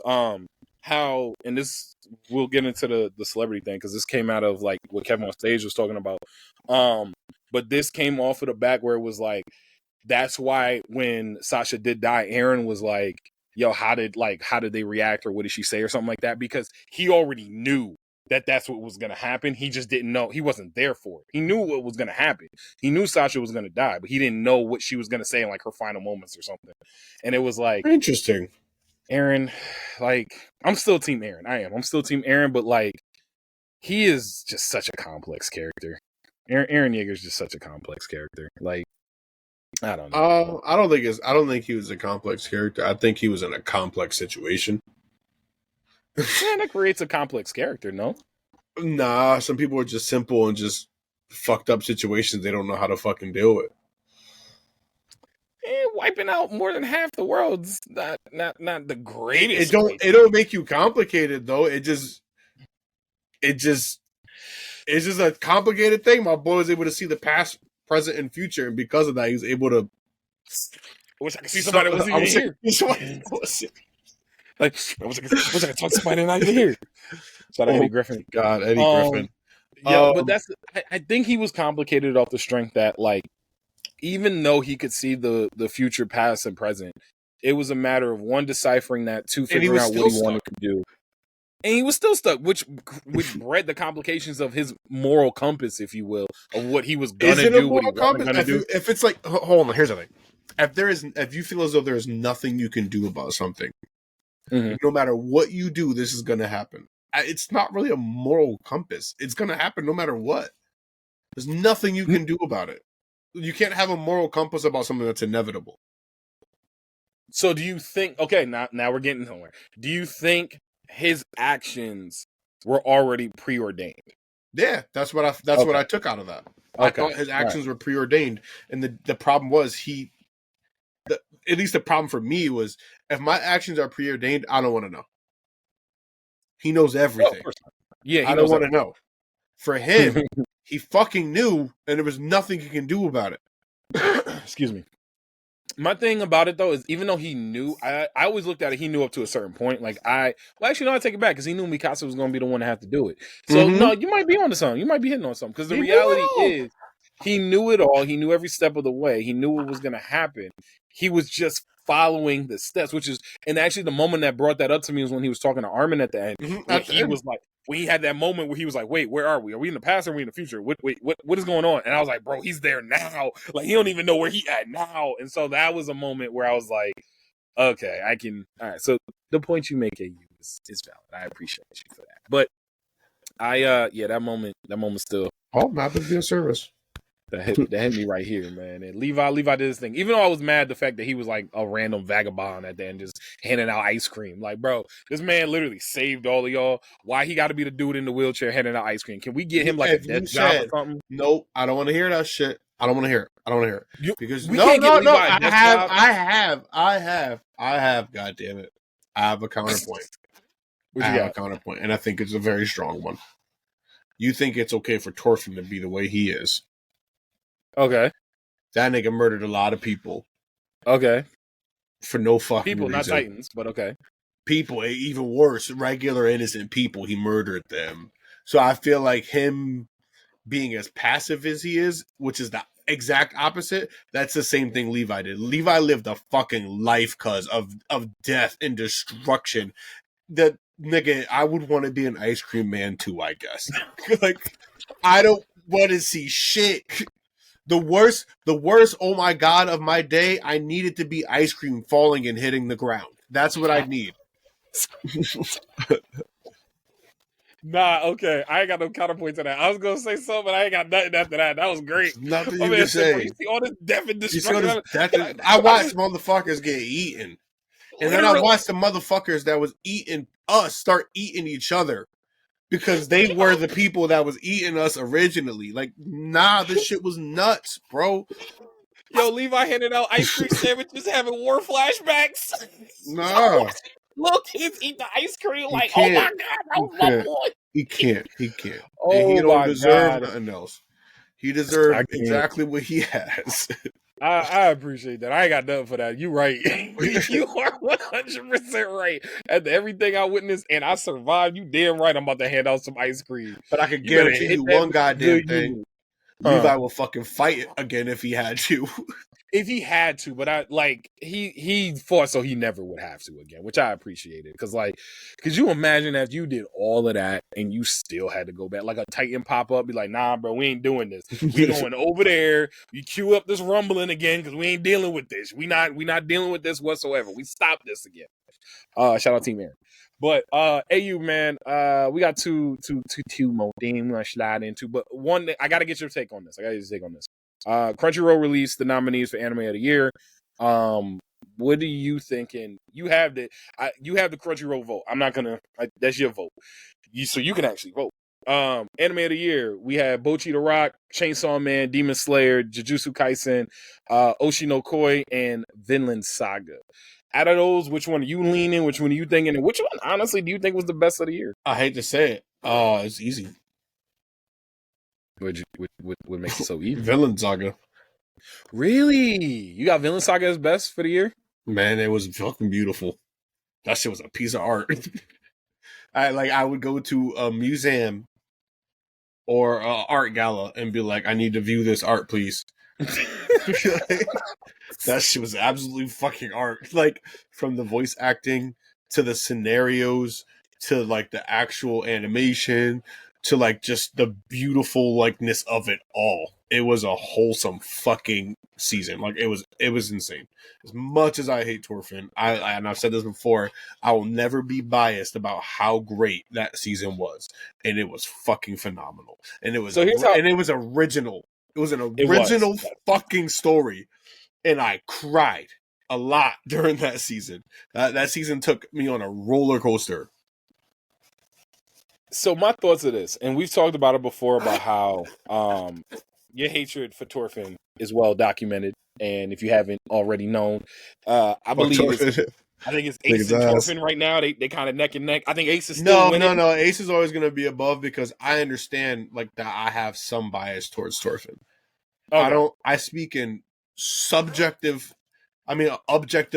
how, and this we'll get into the celebrity thing because this came out of like what Kevin on stage was talking about. But this came off of the back where it was like, that's why when Sasha did die, Aaron was like, yo, how did they react or what did she say or something like that? Because he already knew that's what was going to happen. He just didn't know. He wasn't there for it. He knew what was going to happen. He knew Sasha was going to die, but he didn't know what she was going to say in like her final moments or something. And it was like, interesting. Aaron, like, I'm still team Aaron. I am. I'm still team Aaron, but like, he is just such a complex character. Aaron Yeager's just such a complex character. Like, I don't know. I don't think he was a complex character. I think he was in a complex situation. Man, that creates a complex character, no? Nah, some people are just simple and just fucked up situations they don't know how to fucking deal with. And wiping out more than half the world's not the greatest. It don't make you complicated though. It's just a complicated thing. My boy was able to see the past, present, and future, and because of that, he was able to. I wish I could see somebody that wasn't even here. Like, I wish I could talk to somebody not even here. Shout out Eddie Griffin. God, Eddie Griffin. Yeah, but I think he was complicated off the strength that, like, even though he could see the future, past, and present, it was a matter of one, deciphering that, two, figuring out what he wanted to do. And he was still stuck, which bred the complications of his moral compass, if you will, of what he was going to do, what he wasn't going to do. If it's like, hold on, here's the thing. If you feel as though there is nothing you can do about something, no matter what you do, this is going to happen. It's not really a moral compass. It's going to happen no matter what. There's nothing you can do about it. You can't have a moral compass about something that's inevitable. So do you think, okay, now we're getting somewhere. Do you think his actions were already preordained? Yeah, that's what I took out of that. I thought his actions were preordained. And the problem was at least the problem for me was, if my actions are preordained, I don't want to know. He knows everything. Yeah, I don't want to know. For him, he fucking knew, and there was nothing he can do about it. Excuse me. My thing about it, though, is even though he knew, I always looked at it, he knew up to a certain point. Like, I take it back, because he knew Mikasa was going to be the one to have to do it. So, no, you might be onto something. You might be hitting on something. Because the reality is, he knew it all. He knew every step of the way. He knew what was going to happen. He was just following the steps, which is, and actually the moment that brought that up to me was when he was talking to Armin at the end. Was like, when he had that moment where he was like, wait, where are we? Are we in the past or are we in the future? What is going on? And I was like, bro, he's there now. Like, he don't even know where he at now. And so that was a moment where I was like, okay, I can, all right. So the point you make, AU, is valid. I appreciate you for that. But that moment still. Oh, not to be a service. That hit me right here, man. And Levi did his thing. Even though I was mad the fact that he was like a random vagabond at the end, just handing out ice cream. Like, bro, this man literally saved all of y'all. Why he got to be the dude in the wheelchair handing out ice cream? Can we get him like a death job or something? Nope, I don't want to hear that shit. I don't want to hear it. I don't want to hear it. Because we no. can't get Levi a I desk have. God damn it. I have a counterpoint. What you got? A counterpoint, and I think it's a very strong one. You think it's okay for Thorfinn to be the way he is? Okay. That nigga murdered a lot of people. Okay. For no fucking people, reason. Not Titans, but okay. People, even worse, regular innocent people. He murdered them. So I feel like him being as passive as he is, which is the exact opposite, that's the same thing Levi did. Levi lived a fucking life cause of death and destruction. The nigga, I would want to be an ice cream man too, I guess. Like, I don't want to see shit. The worst, oh my God, of my day, I need it to be ice cream falling and hitting the ground. That's what I need. Nah, okay. I ain't got no counterpoint to that. I was gonna say something, but I ain't got nothing after that. That was great. Nothing you can say. You see all this death and destruction. I watched motherfuckers get eaten. And then I watched the motherfuckers that was eating us start eating each other. Because they were the people that was eating us originally. Like, nah, this shit was nuts, bro. Yo, Levi handed out ice cream sandwiches, having war flashbacks. Nah. Little kids eat the ice cream like, oh my God, that was my boy. He can't. Oh, and he don't God. deserve nothing else. He deserves exactly what he has. I appreciate that. I ain't got nothing for that. You right. You are 100% right. After everything I witnessed and I survived, you damn right I'm about to hand out some ice cream. But I can guarantee you one goddamn thing. Levi will fucking fight it again if he had to. If he had to, but he fought so he never would have to again, which I appreciated. Because could you imagine if you did all of that and you still had to go back, like a Titan pop up, be like, nah, bro, we ain't doing this. We going over there. We queue up this rumbling again because we ain't dealing with this. We not dealing with this whatsoever. We stop this again. Shout out Team Aaron. But AU man, we got two more things we're gonna slide into. But one, I gotta get your take on this. Crunchyroll released the nominees for Anime of the Year. What are you thinking? You have the Crunchyroll vote. I'm not gonna. That's your vote. So you can actually vote. Anime of the Year. We have Bocchi the Rock, Chainsaw Man, Demon Slayer, Jujutsu Kaisen, Oshi no Koi, and Vinland Saga. Out of those, which one are you leaning? Which one are you thinking? And which one, honestly, do you think was the best of the year? I hate to say it. It's easy. What makes it so easy? Vinland Saga. Really? You got Vinland Saga as best for the year? Man, it was fucking beautiful. That shit was a piece of art. I would go to a museum or an art gala and be like, I need to view this art, please. That shit was absolutely fucking art. Like, from the voice acting to the scenarios to like the actual animation to like just the beautiful likeness of it all. It was a wholesome fucking season. Like, it was insane. As much as I hate Thorfinn, and I've said this before, I will never be biased about how great that season was, and it was fucking phenomenal. And it was it was original. It was an original fucking story, and I cried a lot during that season. That season took me on a roller coaster. So my thoughts of this, and we've talked about it before, about how your hatred for Thorfinn is well documented, and if you haven't already known, I think it's Ace and Thorfinn right now. They kind of neck and neck. I think Ace is still winning. No. Ace is always going to be above because I understand like that. I have some bias towards Thorfinn. Okay. I speak in objective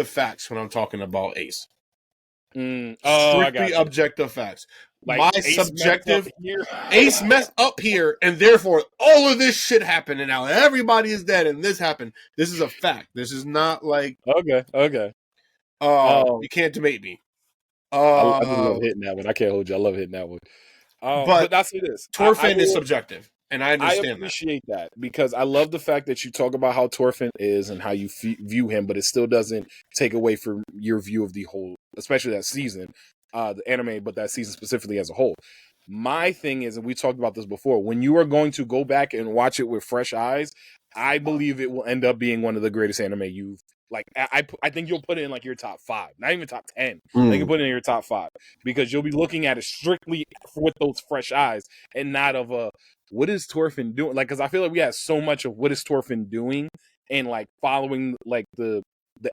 facts when I'm talking about Ace. Strictly objective facts. Like my Ace subjective Ace messed up here, and therefore all of this shit happened, and now everybody is dead, and this happened. This is a fact. This is not like okay. You can't debate me. I do love hitting that one. I can't hold you. I love hitting that one. But that's what it is. Thorfinn is subjective. And I understand I appreciate that because I love the fact that you talk about how Thorfinn is and how you view him, but it still doesn't take away from your view of the whole, especially that season, the anime, but that season specifically as a whole. My thing is, and we talked about this before, when you are going to go back and watch it with fresh eyes, I believe it will end up being one of the greatest anime you've like. I think you'll put it in like your top 5, not even top 10. They can put it in your top 5 because you'll be looking at it strictly with those fresh eyes and not of a what is Thorfinn doing? Like, because I feel like we had so much of what is Thorfinn doing and like following like the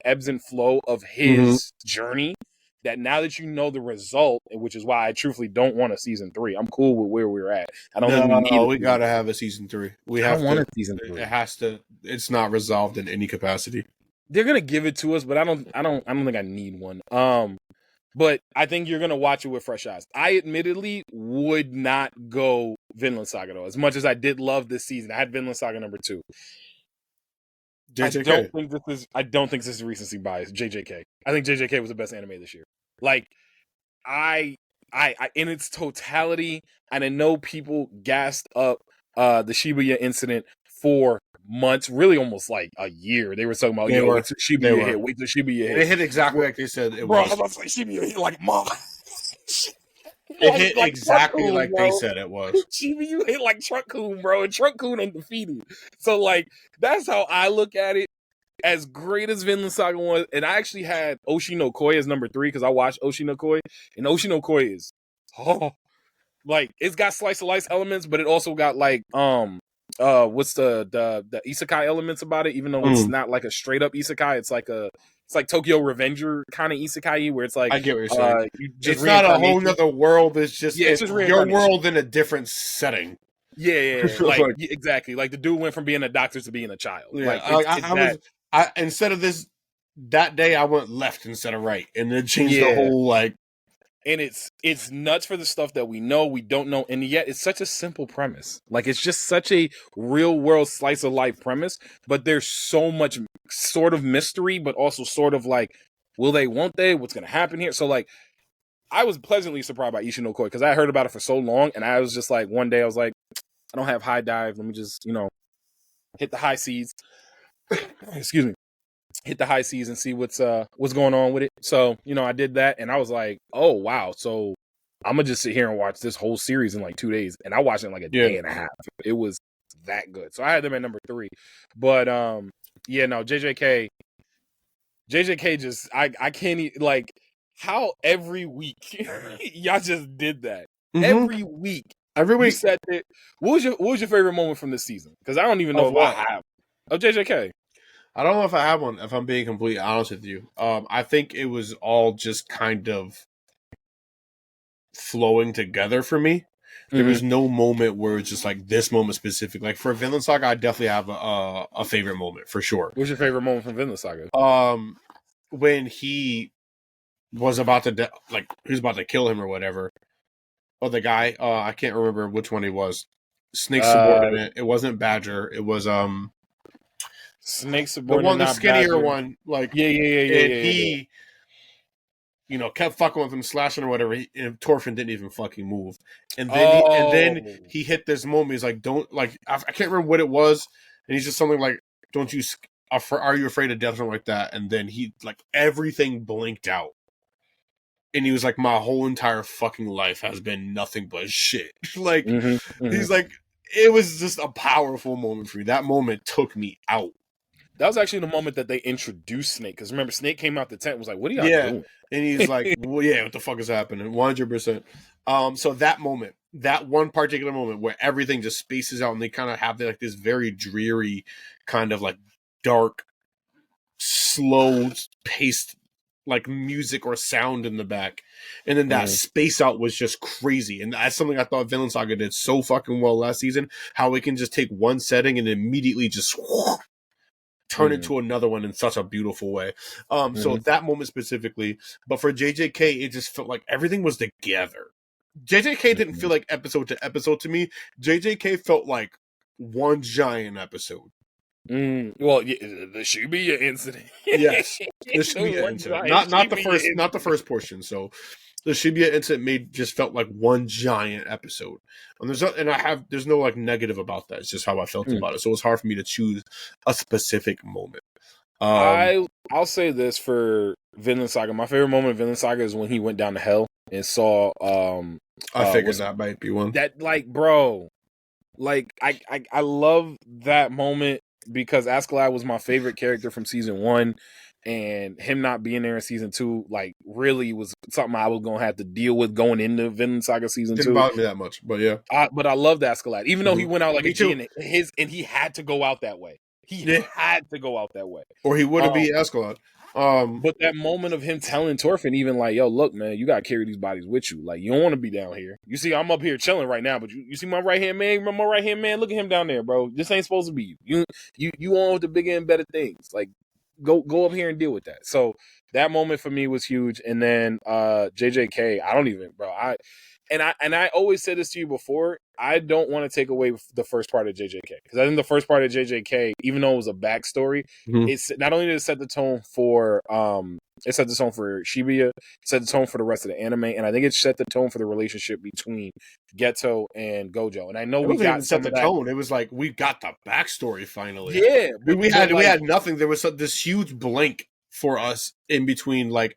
ebbs and flow of his journey, that now that you know the result, which is why I truthfully don't want a season 3. I'm cool with where we're at. I don't think we need we gotta have a season 3. I want a season 3. It has to. It's not resolved in any capacity. They're gonna give it to us, but I don't think I need one. But I think you're gonna watch it with fresh eyes. I admittedly would not go Vinland Saga though, as much as I did love this season. I had Vinland Saga number 2. JJK. I don't think this is recency bias. JJK. I think JJK was the best anime this year. Like, I in its totality, and I know people gassed up the Shibuya incident for months, really almost like a year. They were talking about, wait till Shibuya hit, wait till Shibuya hit. It hit exactly like they said it bro, was. I was like, Shibuya hit like mom. It hit like exactly like they said it was. Shibuya hit like Truck-kun, bro, and Truck-kun undefeated. So, like, that's how I look at it. As great as Vinland Saga was, and I actually had Oshi no Koi as number 3 because I watched Oshi no Koi, and Oshi no Koi is, like, it's got slice of life elements, but it also got like what's the isekai elements about it, even though it's not like a straight up isekai. It's like Tokyo Revenger kind of isekai, where it's like, I get what you're saying. It's not a whole nother world. It's just your world in a different setting. Yeah. Like, exactly. Like, the dude went from being a doctor to being a child. Yeah, I instead of this that day, I went left instead of right, and it changed the whole like. And it's nuts for the stuff that we know, we don't know, and yet it's such a simple premise. Like, it's just such a real world slice of life premise, but there's so much sort of mystery, but also sort of like, will they, won't they? What's gonna happen here? So, like, I was pleasantly surprised by Oshi no Koi because I heard about it for so long, and I was just like, one day I was like, I don't have high dive. Let me just, hit the high seas. Excuse me. Hit the high seas and see what's going on with it. So, I did that, and I was like, oh wow. So I'm gonna just sit here and watch this whole series in like 2 days. And I watched it in like a day and a half. It was that good. So I had them at number 3. But JJK just I can't like how every week y'all just did that. Every week. You said that. What was your favorite moment from this season? Because I don't even know if I have. Oh, JJK. I don't know if I have one, if I'm being completely honest with you. I think it was all just kind of flowing together for me. There was no moment where it's just like this moment specific. Like for Vinland Saga, I definitely have a favorite moment for sure. What's your favorite moment from Vinland Saga? When he was about to he was about to kill him or whatever. Oh, the guy. I can't remember which one he was. Snake's subordinate. It wasn't Badger. It was Snake subordinate, the one, the skinnier Badger. One, like He, kept fucking with him, slashing or whatever. And Thorfinn didn't even fucking move. And then he hit this moment. He's like, "Don't like." I can't remember what it was, and he's just something like, "Don't you? Are you afraid of death?" Something like that. And then he like everything blinked out, and he was like, "My whole entire fucking life has been nothing but shit." Like he's like, it was just a powerful moment for me. That moment took me out. That was actually the moment that they introduced Snake. Because remember, Snake came out the tent and was like, what are y'all doing? And he's like, well, what the fuck is happening? 100%. So that moment, that one particular moment where everything just spaces out and they kind of have like this very dreary kind of like dark, slow paced like music or sound in the back. And then that space out was just crazy. And that's something I thought Vinland Saga did so fucking well last season. How it can just take one setting and immediately just turn into another one in such a beautiful way. So that moment specifically, but for JJK, it just felt like everything was together. JJK didn't feel like episode to episode to me. JJK felt like one giant episode. Well, the Shibuya incident. Yes, the Shibuya incident. Not the first portion. So the Shibuya incident just felt like one giant episode. And there's no like negative about that. It's just how I felt about it. So it's hard for me to choose a specific moment. I'll say this for Vinland Saga. My favorite moment of Vinland Saga is when he went down to hell and saw. I figured that might be one. That like, bro, like I love that moment because Askeladd was my favorite character from season 1. and him not being there in season 2, like, really was something I was gonna have to deal with going into Vinland Saga season 2. Didn't bother me that much, but yeah. But I loved Askeladd, even though he went out like Me a G, and he had to go out that way. He had to go out that way, or he wouldn't be Askeladd. But that moment of him telling Thorfinn, even like, yo, look, man, you gotta carry these bodies with you. Like, you don't want to be down here. You see, I'm up here chilling right now, but you see my right hand man. Remember my right hand man? Look at him down there, bro. This ain't supposed to be you. You on with the bigger and better things. Like, go up here and deal with that. So that moment for me was huge. And then JJK, I don't even, bro. I always said this to you before. I don't want to take away the first part of JJK, because I think the first part of JJK, even though it was a backstory, it's not only did it set the tone for it set the tone for Shibuya, it set the tone for the rest of the anime, and I think it set the tone for the relationship between Geto and Gojo. And I know we got set the tone. It was like we got the backstory finally. Yeah, we had nothing. There was this huge blank for us in between, like.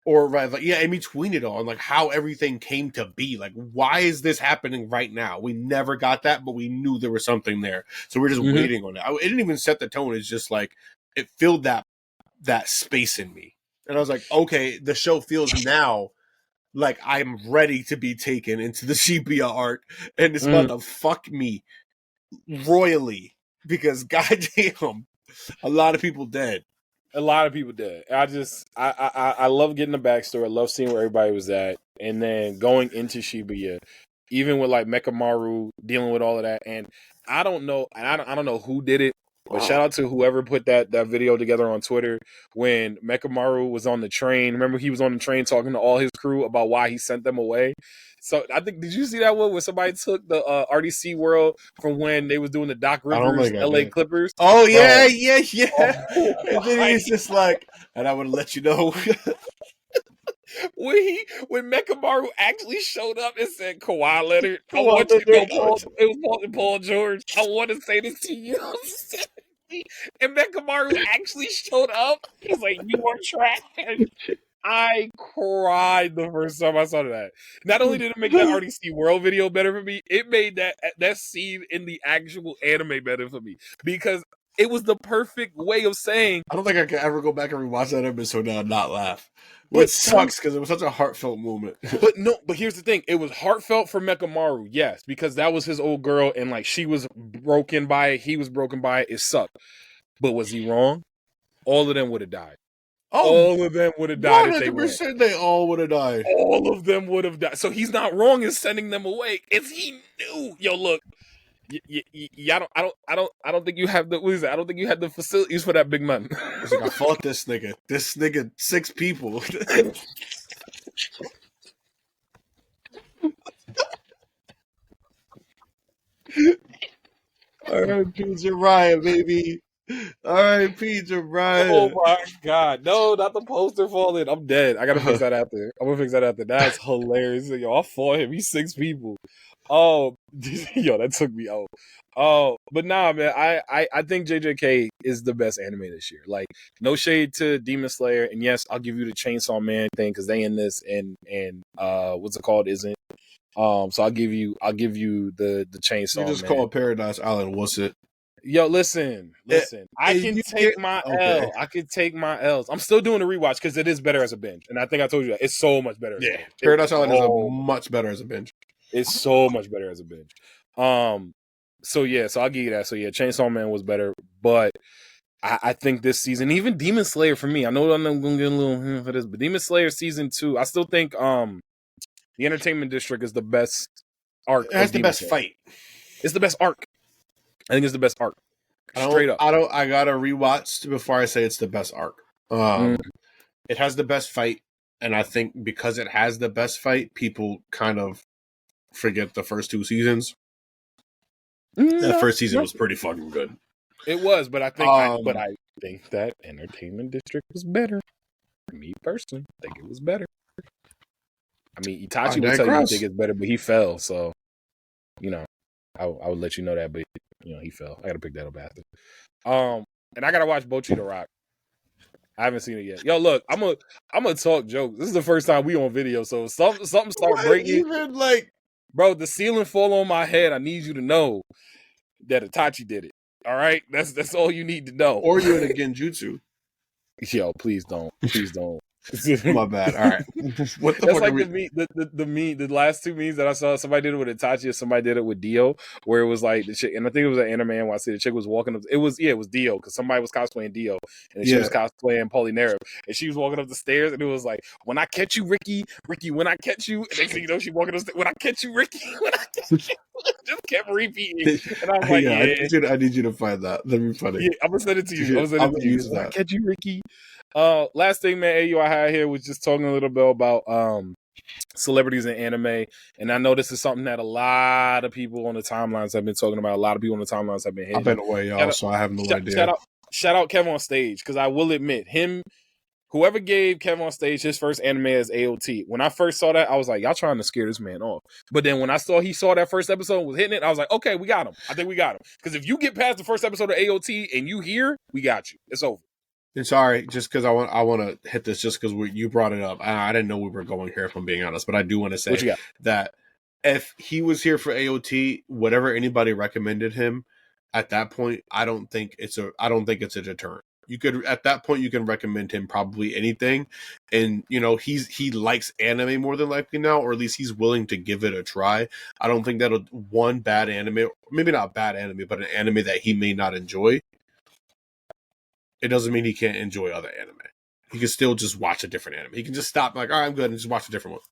Or like, yeah, in between it all, and like how everything came to be. Like, why is this happening right now? We never got that, but we knew there was something there, so we're just waiting on it. It didn't even set the tone. It's just like it filled that space in me, and I was like, okay, the show feels now like I'm ready to be taken into the Shibuya arc, and it's about to fuck me royally because goddamn, a lot of people dead. A lot of people did. I love getting the backstory. I love seeing where everybody was at, and then going into Shibuya, even with like Mechamaru dealing with all of that. And I don't know who did it, but shout out to whoever put that video together on Twitter when Mechamaru was on the train. Remember, he was on the train talking to all his crew about why he sent them away. So I think, did you see that one where somebody took the RDC World from when they was doing the Doc Rivers LA Clippers? Oh yeah, yeah. Oh, and then he's just like, and I would let you know. when Mechamaru actually showed up and said, Kawhi Leonard, I want you to go, it was Paul George. I want to say this to you. And Mechamaru actually showed up. He's like, you are trash. I cried the first time I saw that. Not only did it make that RDC World video better for me, it made that scene in the actual anime better for me, because it was the perfect way of saying. I don't think I can ever go back and rewatch that episode now and not laugh. Which sucks because it was such a heartfelt moment. But here's the thing. It was heartfelt for Mechamaru, yes, because that was his old girl, and like she was broken by it. He was broken by it. It sucked. But was he wrong? All of them would have died. All of them would have died if they went. 100% they all would have died. All of them would have died. So he's not wrong in sending them away. It's he knew. Yo, look. I don't think you have the. What is it? I don't think you had the facilities for that big man. It's like, I fought this nigga. This nigga, 6 people. R.I.P. Jiraiya, baby. R.I.P. Jiraiya. Oh my god. No, not the poster falling. I'm dead. I gotta fix that after. I'm gonna fix that after. That's hilarious. Yo, I fought him. He's 6 people. Oh, yo, that took me out. Oh, but nah, man, I think JJK is the best anime this year. Like, no shade to Demon Slayer, and yes, I'll give you the Chainsaw Man thing because they in this, and what's it called isn't. So I'll give you the Chainsaw Man. You just call Paradise Island, what's it? Yo, listen. I can take my L. I can take my L's. I'm still doing the rewatch because it is better as a binge, and I think I told you that it's so much better. Yeah, Paradise Island is much better as a binge. It's so much better as a binge. So I'll give you that. So yeah, Chainsaw Man was better, but I think this season, even Demon Slayer for me, I know I'm gonna get a little for this, but Demon Slayer season 2, I still think the Entertainment District is the best arc. That's the best fight. It's the best arc. I think it's the best arc. Straight up. I gotta rewatch before I say it's the best arc. It has the best fight, and I think because it has the best fight, people kind of forget the first 2 seasons. That first season was pretty fucking good. It was, but I think that Entertainment District was better. Me personally, I think it was better. I mean, Itachi would tell you I think it's better, but he fell, so I would let you know that, but he fell. I gotta pick that up after. And I gotta watch Bocchi the Rock. I haven't seen it yet. Yo, look, I'm gonna talk jokes. This is the first time we on video, so something start breaking. Even like, bro, the ceiling fall on my head. I need you to know that Itachi did it. All right, that's all you need to know. Or you're in a genjutsu. Yo, please don't. Please don't. My bad. All right. What the That's fuck like the last two memes that I saw. Somebody did it with Itachi, and somebody did it with Dio, where it was like the chick, and I think it was an anime NYC. The chick was walking up. It was Dio, because somebody was cosplaying Dio, and she was cosplaying Polinaria, and she was walking up the stairs, and it was like, "When I catch you, Ricky, when I catch you," and next thing you know, she walking up the stairs, "When I catch you, Ricky, when I catch you." Just kept repeating, and I was like, I need you to find that. That'd be funny. Yeah, I'm gonna send it to you. I'm gonna send it to you. When I catch you, Ricky. Last thing, man, AU I had here was just talking a little bit about celebrities in anime, and I know this is something that a lot of people on the timelines have been talking about. A lot of people on the timelines have been hitting. I've been away, y'all, so I have no idea. Shout out Kevin on Stage, because I will admit, whoever gave Kevin on Stage his first anime as AOT, when I first saw that, I was like, y'all trying to scare this man off. But then when he saw that first episode was hitting it, I was like, okay, we got him. I think we got him. Because if you get past the first episode of AOT and you here, we got you. It's over. And sorry, just because I want to hit this, just because you brought it up. I didn't know we were going here, if I'm being honest, but I do want to say that if he was here for AOT, whatever anybody recommended him at that point, I don't think it's a deterrent. You could, at that point, you can recommend him probably anything, and he likes anime more than likely now, or at least he's willing to give it a try. I don't think that one bad anime, maybe not bad anime, but an anime that he may not enjoy, it doesn't mean he can't enjoy other anime. He can still just watch a different anime. He can just stop, like, all right, I'm good, and just watch a different one.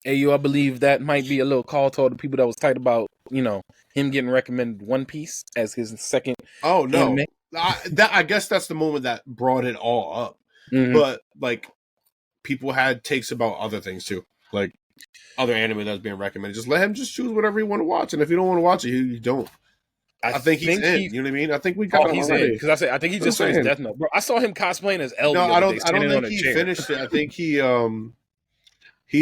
Hey, I believe that might be a little call to all the people that was tight about, him getting recommended One Piece as his second. Oh, no. Anime. I guess that's the moment that brought it all up. Mm-hmm. But, like, people had takes about other things, too. Like, other anime that's being recommended. Just let him just choose whatever you want to watch. And if you don't want to watch it, you don't. I think he's in. You know what I mean? I think we got him already. Because I think he just finished Death Note. Bro, I saw him cosplaying as L. No, I don't think he finished it. I think he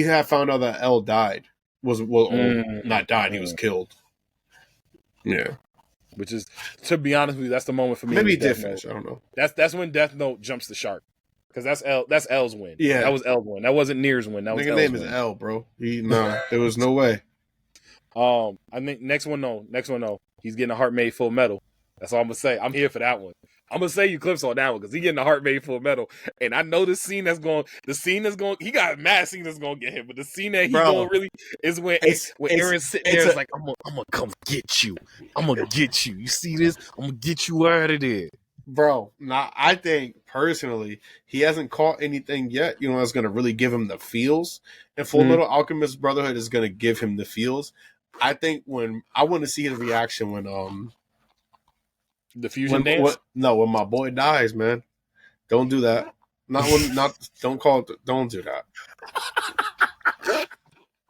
had found out that L died. Not died. He was killed. Yeah. Which is, to be honest with you, that's the moment for me. Maybe he did finish. I don't know. That's when Death Note jumps the shark. Because that's L's win. Yeah. That was L's win. That wasn't Nier's win. That was L's name win. is L, bro. There was no way. I think next one, no. He's getting a Heart Made Full Metal. That's all I'm gonna say. I'm here for that one. I'm gonna say you clips on that one because he's getting a Heart Made Full Metal. And I know the scene that's going. He got a mad scene that's gonna get him, but the scene that he's going really is when Aaron's sitting there. It's like, I'm gonna come get you. I'm gonna get you. You see this? I'm gonna get you out of there, bro. Now I think personally he hasn't caught anything yet. That's gonna really give him the feels. And Full Metal Alchemist Brotherhood is gonna give him the feels. I think when I want to see his reaction when the fusion dance. When my boy dies, man. Don't do that. Don't do that.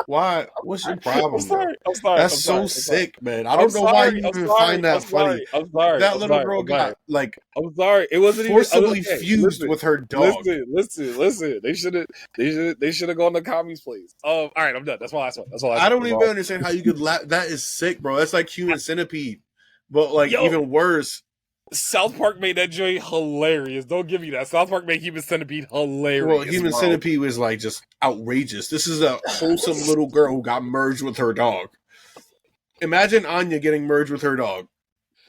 Why? What's your problem? I'm sorry. That's so sick, man. I don't know why you even find that funny. I'm sorry. That little girl got like. I'm sorry. It wasn't forcibly fused with her dog. Listen. They should have gone to Kami's place. All right, I'm done. That's my last one. I don't even understand how you could laugh. That is sick, bro. That's like Human Centipede, but even worse. South Park made that joint hilarious. Don't give me that. South Park made Human Centipede hilarious. Well, Human Centipede was like just outrageous. This is a wholesome little girl who got merged with her dog. Imagine Anya getting merged with her dog.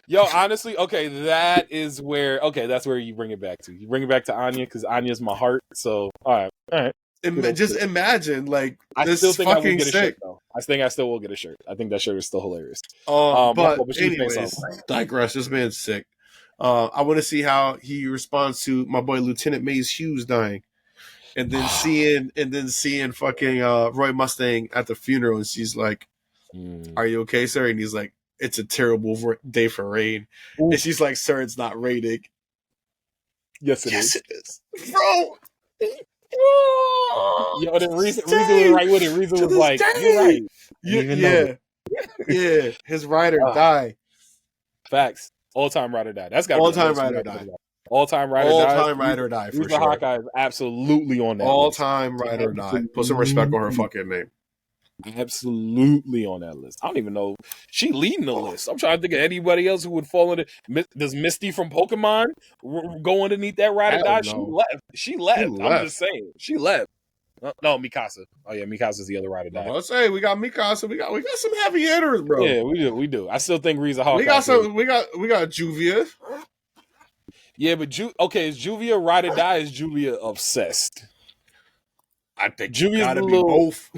Yo, honestly, that's where you bring it back to. You bring it back to Anya because Anya's my heart. So, all right. Just imagine, like, I this still think fucking I will get a sick. shirt, though. I think I still will get a shirt. I think that shirt is still hilarious. But anyways, digress. This man's sick. I want to see how he responds to my boy Lieutenant May's Hughes dying, and then seeing fucking Roy Mustang at the funeral, and she's like, "Are you okay, sir?" And he's like, "It's a terrible day for rain." Ooh. And she's like, "Sir, it's not raining." Yes, it is, bro. Yo, then Reason was right with it. Reason was like, "You're right." Yeah. His rider died. Facts. All-time ride or die. That's got all-time ride or die. All-time ride or die. All-time ride or die for sure. Hawkeye is absolutely on that. All-time ride or die. Put some respect on her fucking name. Absolutely on that list. I don't even know. She leading the list. I'm trying to think of anybody else who would fall into. Does Misty from Pokemon go underneath that ride or die? She left. I'm just saying. She left. No, Mikasa. Oh yeah, Mikasa's the other rider. Let's say we got Mikasa. We got some heavy hitters, bro. Yeah, we do. I still think Riza Hawkeye. We got Juvia. Yeah, but is Juvia ride or die? Is Juvia obsessed? I think Juvia's gotta be little... both.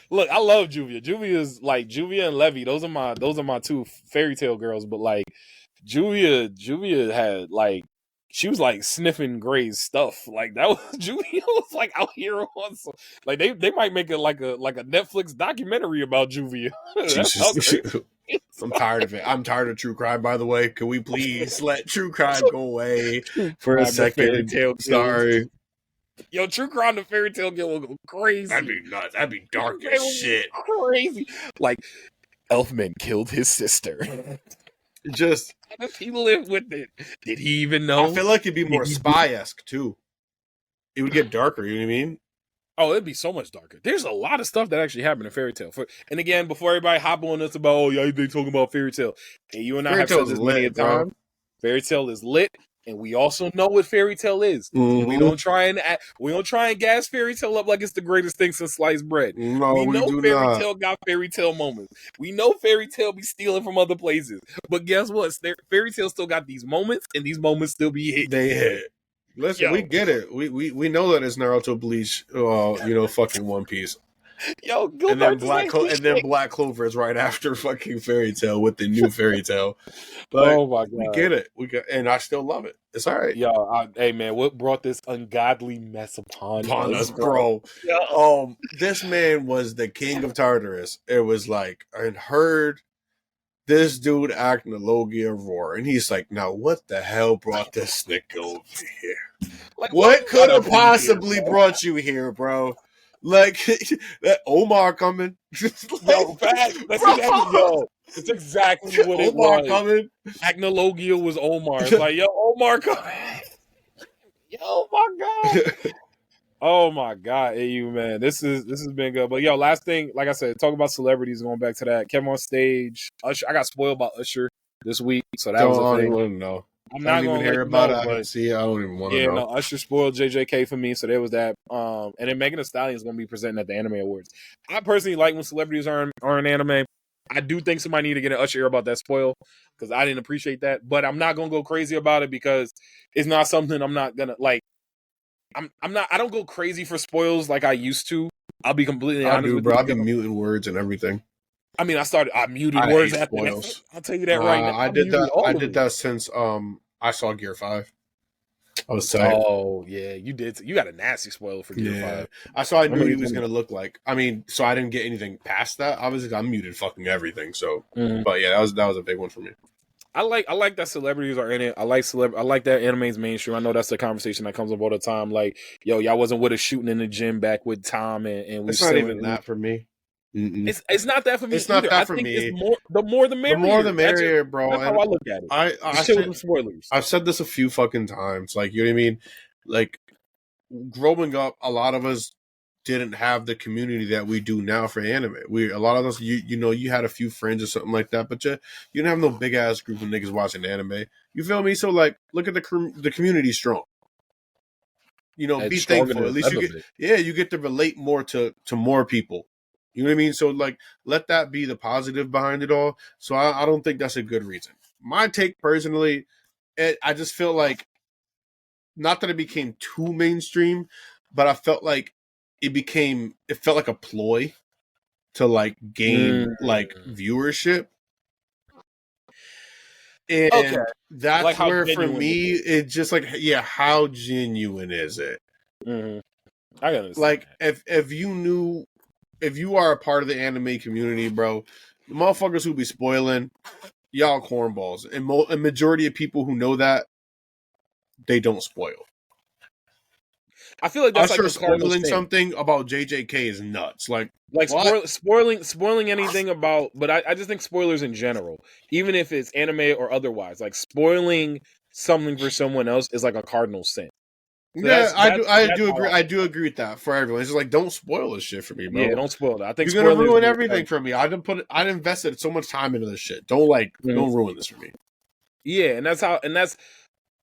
Look, I love Juvia. Juvia and Levy. Those are my two fairy tale girls. But like Juvia had like she was like sniffing Gray's stuff. Like that was Juvia was like out here on some, like they might make it like a Netflix documentary about Juvia. I'm tired of it. I'm tired of true crime. By the way, can we please let true crime go away for a second? Sorry. Yo, true crime the fairy tale guild will go crazy. That'd be nuts. That'd be dark as shit. Crazy. Like Elfman killed his sister. Just how does he live with it? Did he even know? I feel like it'd be more spy-esque too. It would get darker. You know what I mean? Oh, it'd be so much darker. There's a lot of stuff that actually happened in Fairy Tale. And again, before everybody hop on us about, they talking about Fairy Tale. And you and I have said this many a time. Fairy Tale is lit, and we also know what Fairy Tale is. Mm-hmm. We don't try and gas Fairy Tale up like it's the greatest thing since sliced bread. No, we know do Fairy not. Tale got Fairy Tale moments. We know Fairy Tale be stealing from other places. But guess what? Fairy Tale still got these moments, and these moments still be hit. They hit. Listen, we get it. We know that it's Naruto, Bleach, fucking One Piece. Yo, and then Black Clover is right after fucking Fairy Tale with the new Fairy Tale. But oh my god, we get it. And I still love it. It's all right. Yo, hey man, what brought this ungodly mess upon us, bro? Yeah. This man was the king of Tartarus. It was like I heard this dude acting a Logia roar, and he's like, "Now, what the hell brought this nigga over here? Like, what could have possibly brought you here, bro? Like that Omar coming? Yo, fact. It's exactly what it Omar was. Coming? Agnologia was Omar. It's like, yo, Omar coming. Yo, my God. Oh my God, AU man, this has been good. But yo, last thing, like I said, talk about celebrities. Going back to that, Kevin on stage. Usher, I got spoiled by Usher this week, so that was a thing. I don't know. I'm not going to hear about it. I don't even want to know. No, Usher spoiled JJK for me, so there was that. And then Megan Thee Stallion is going to be presenting at the Anime Awards. I personally like when celebrities are in anime. I do think somebody need to get an Usher ear about that spoil because I didn't appreciate that. But I'm not going to go crazy about it because it's not something I'm not going to like. I don't go crazy for spoils like I used to. I'll be completely honest with you. I've been muting words and everything. I mean, I muted words after spoils. I'll tell you that right now. I did that since I saw Gear 5. I was tight. Oh yeah, you did. You got a nasty spoiler for Gear 5. I knew he was gonna look like. I mean, so I didn't get anything past that. Obviously, I muted fucking everything. So, but yeah, that was a big one for me. I like that celebrities are in it. I like that anime's mainstream. I know that's the conversation that comes up all the time. Like, yo, y'all wasn't with us shooting in the gym back with Tom and we. It's not even that for me. It's not that for me. It's not that for me. It's the more the merrier. The more the merrier, bro. That's how I look at it. Spoilers. I've said this a few fucking times. Like, you know what I mean? Like, growing up, a lot of us didn't have the community that we do now for anime. A lot of us, you had a few friends or something like that, but you didn't have no big ass group of niggas watching anime. You feel me? So like, look at the community strong. Be thankful. At least you get to relate more to more people. You know what I mean? So like, let that be the positive behind it all. So I don't think that's a good reason. My take personally, I just feel like, not that it became too mainstream, but I felt like it felt like a ploy to like gain like viewership. And that's like where for me it's just like, yeah, how genuine is it? Mm-hmm. I understand. Like if you are a part of the anime community, bro, the motherfuckers who be spoiling, y'all cornballs. And a majority of people who know that, they don't spoil. I feel like that's Usher like spoiling something about JJK is nuts. Like spoiling anything about, but I just think spoilers in general, even if it's anime or otherwise, like spoiling something for someone else is like a cardinal sin. So I do agree. I do agree with that for everyone. It's just like, don't spoil this shit for me, bro. Yeah, don't spoil that. I think you're gonna ruin everything for me. I invested so much time into this shit. Don't ruin this for me. Yeah, and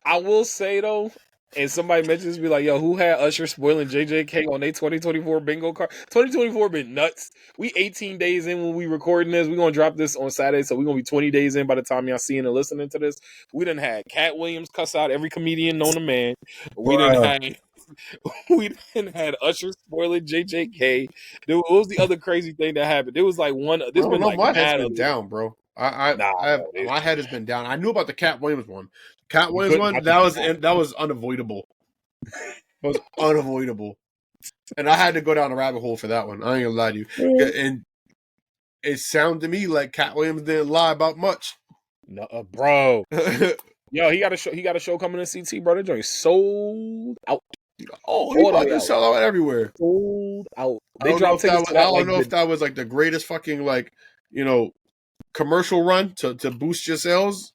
I will say though, and somebody mentions me like, yo, who had Usher spoiling JJK on their 2024 bingo card? 2024 been nuts. We 18 days in when we recording this. We're going to drop this on Saturday, so we're going to be 20 days in by the time y'all seeing and listening to this. We done had Cat Williams cuss out every comedian known to man. We done had Usher spoiling JJK. What was the other crazy thing that happened? There was like one. This been like my head's been down, bro. My head has been down. I knew about the Cat Williams one. Cat Williams one that was unavoidable. It was unavoidable, and I had to go down a rabbit hole for that one. I ain't gonna lie to you. And it sounded to me like Cat Williams didn't lie about much. No, bro. Yo, he got a show coming to CT, bro. That joint sold out. Oh, he about to sell out everywhere. Sold out. I don't know if that was like the greatest fucking like, you know, commercial run to boost your sales,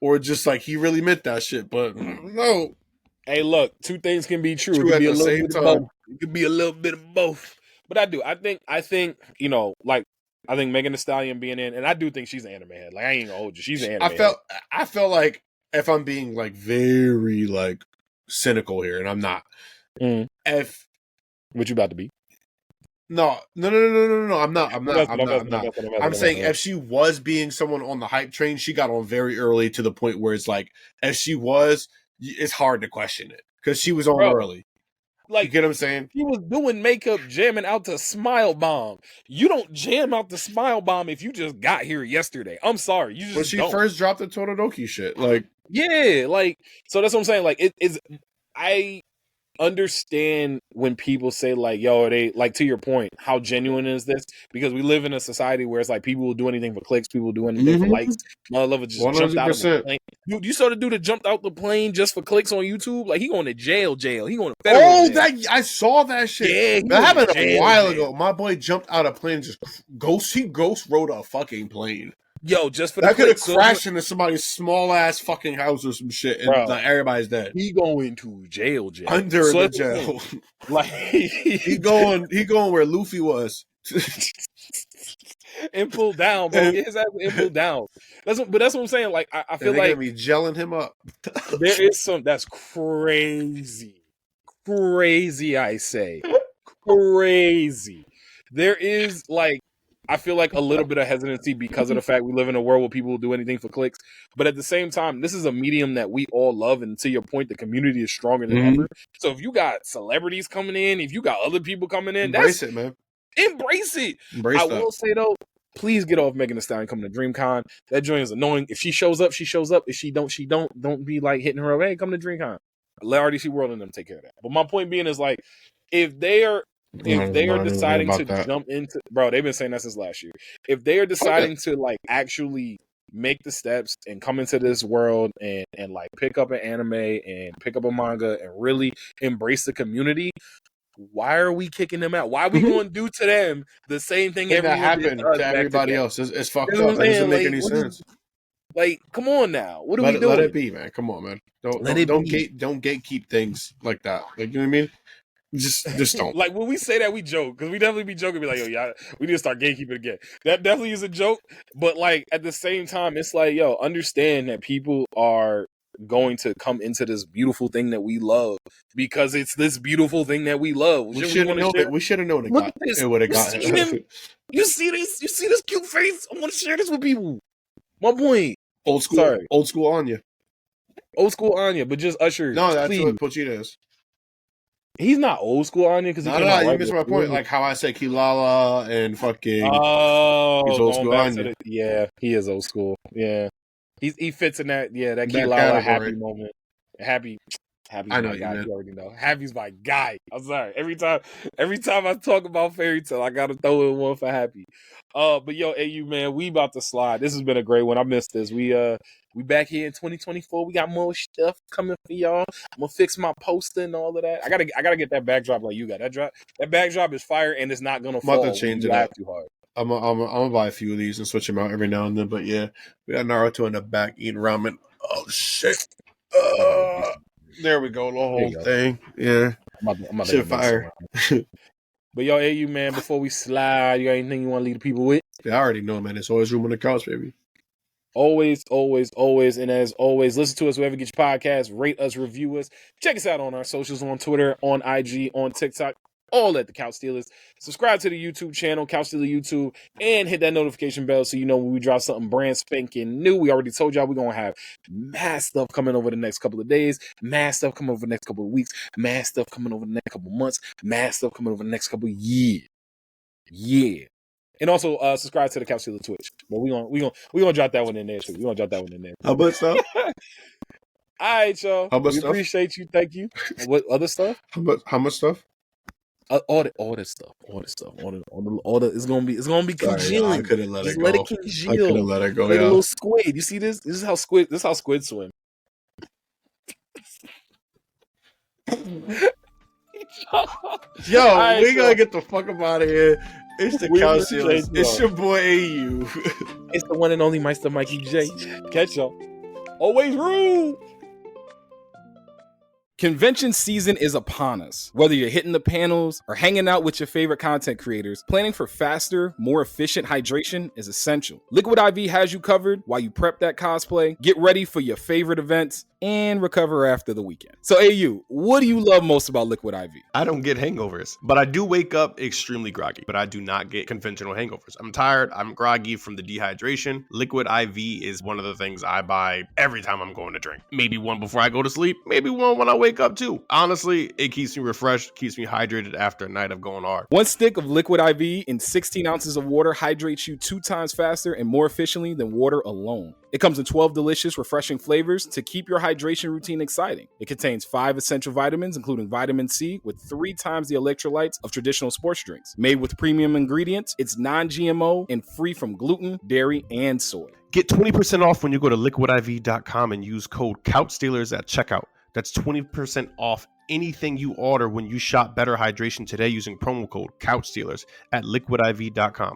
or just like he really meant that shit. But no. Hey, look, two things can be true. It could be a little bit of both. It could be a little bit of both. But I think, you know, like, I think Megan Thee Stallion being in, and I do think she's an anime head. Like, I ain't gonna hold you. She's an anime head. I felt like, if I'm being like very like cynical here, and I'm not. If what you about to be? No. I'm not. I'm saying if she was being someone on the hype train, she got on very early to the point where it's like, if she was, it's hard to question it because she was on early. Like, you get what I'm saying? She was doing makeup, jamming out to Smile Bomb. You don't jam out the Smile Bomb if you just got here yesterday. I'm sorry, you just when she first dropped the Todoroki shit, like, yeah, like, so that's what I'm saying. Like, it is. I understand when people say like, yo, they like, to your point, how genuine is this? Because we live in a society where it's like people will do anything for clicks, people will do anything for likes. Mother lover just 100%. Jumped out of the plane. You saw the dude that jumped out the plane just for clicks on YouTube. Like, he going to jail. He going to federal jail. I saw that shit. Yeah, that happened a while ago. My boy jumped out of a plane, he ghost rode a fucking plane. Yo, just for that could have crashed into somebody's small ass fucking house or some shit, and like, everybody's dead. He going to jail under the jail. Like, he going where Luffy was and pulled down, bro. Get his ass and pulled down. That's what I'm saying. Like, I feel like be gelling him up. There is some that's crazy. I say crazy. There is like, I feel like a little bit of hesitancy because of the fact we live in a world where people will do anything for clicks. But at the same time, this is a medium that we all love. And to your point, the community is stronger than ever. So if you got celebrities coming in, if you got other people coming in, embrace it, man. Embrace it. I will say, though, please get off Megan Thee Stallion coming to DreamCon. That joint is annoying. If she shows up, she shows up. If she don't, she don't. Don't be like hitting her up. Hey, come to DreamCon. Let RDC World and them take care of that. But my point being is like, if they are deciding to jump into, bro, they've been saying that since last year. If they are deciding to like actually make the steps and come into this world and like pick up an anime and pick up a manga and really embrace the community, why are we kicking them out? Why are we going to do to them the same thing that happened to everybody else? It's fucked up. It doesn't make any sense. Like, come on now. What are we doing? Let it be, man. Come on, man. Don't gatekeep things like that. Like, you know what I mean? Just don't. Like, when we say that, we joke, because we definitely be joking, be like, yo, y'all, we need to start gatekeeping again. That definitely is a joke, but like at the same time, it's like, yo, understand that people are going to come into this beautiful thing that we love because it's this beautiful thing that we love. We should have known it would have gotten. You see this cute face? I want to share this with people. My point. Old school Anya. Old school Anya, but just Usher. No, that's what Pochita is. He's not old school Anya because you missed my point. Like how I said Kilala and fucking. Oh, he's old school Anya. Yeah, he is old school. Yeah, he fits in that. Yeah, that Kilala happy moment. Happy's I know my guy. You already know. Happy's my guy. I'm sorry. Every time I talk about Fairy Tail, I gotta throw in one for Happy. But yo, AU man, we about to slide. This has been a great one. I missed this. We back here in 2024. We got more stuff coming for y'all. I'm gonna fix my poster and all of that. I gotta get that backdrop like you got. That backdrop is fire and it's not gonna fall. I'm about to change it up too hard. I'm gonna buy a few of these and switch them out every now and then. But yeah, we got Naruto in the back eating ramen. Oh shit. There we go, the whole thing. Yeah. I'm shit fire. But yo, AU man, before we slide, you got anything you want to leave the people with? Yeah, I already know, man. There's always room on the couch, baby. Always. And as always, listen to us wherever you get your podcast, rate us, review us. Check us out on our socials, on Twitter, on IG, on TikTok, all at the Couch Stealers. Subscribe to the YouTube channel, Couch Stealer YouTube, and hit that notification bell so you know when we drop something brand spanking new. We already told y'all we're going to have mad stuff coming over the next couple of days, mad stuff coming over the next couple of weeks, mad stuff coming over the next couple of months, mad stuff coming over the next couple of years. Yeah. And also subscribe to the Couch Stealer Twitch. But we gonna drop that one in there too. We gonna drop that one in there. How much stuff? All right, y'all. How much we stuff? Appreciate you. Thank you. What other stuff? How much stuff? All the stuff. It's gonna be congealing. I couldn't let Just it go. let it congeal. I couldn't let it go. Like Yeah. a little squid. You see this? This is how squid swim. Yo, right, we so- gotta get the fuck up out of here. It's the We Couch appreciate Stealers. y'all. It's your boy AU. It's the one and only Meister Mikey J. Catch y'all. Always rule. Convention season is upon us. Whether you're hitting the panels or hanging out with your favorite content creators, planning for faster, more efficient hydration is essential. Liquid IV has you covered while you prep that cosplay, get ready for your favorite events, and recover after the weekend. So AU, what do you love most about Liquid IV? I don't get hangovers, but I do wake up extremely groggy, but I do not get conventional hangovers. I'm tired. I'm groggy from the dehydration. Liquid IV is one of the things I buy every time I'm going to drink. Maybe one before I go to sleep, maybe one when I wake up too. Honestly, it keeps me refreshed, keeps me hydrated after a night of going hard. One stick of Liquid IV in 16 ounces of water hydrates you 2 times faster and more efficiently than water alone. It comes in 12 delicious, refreshing flavors to keep your hydration routine exciting. It contains 5 essential vitamins, including vitamin C, with 3 times the electrolytes of traditional sports drinks. Made with premium ingredients, it's non-GMO and free from gluten, dairy, and soy. Get 20% off when you go to liquidiv.com and use code CouchStealers at checkout. That's 20% off anything you order when you shop Better Hydration today using promo code CouchStealers at liquidiv.com.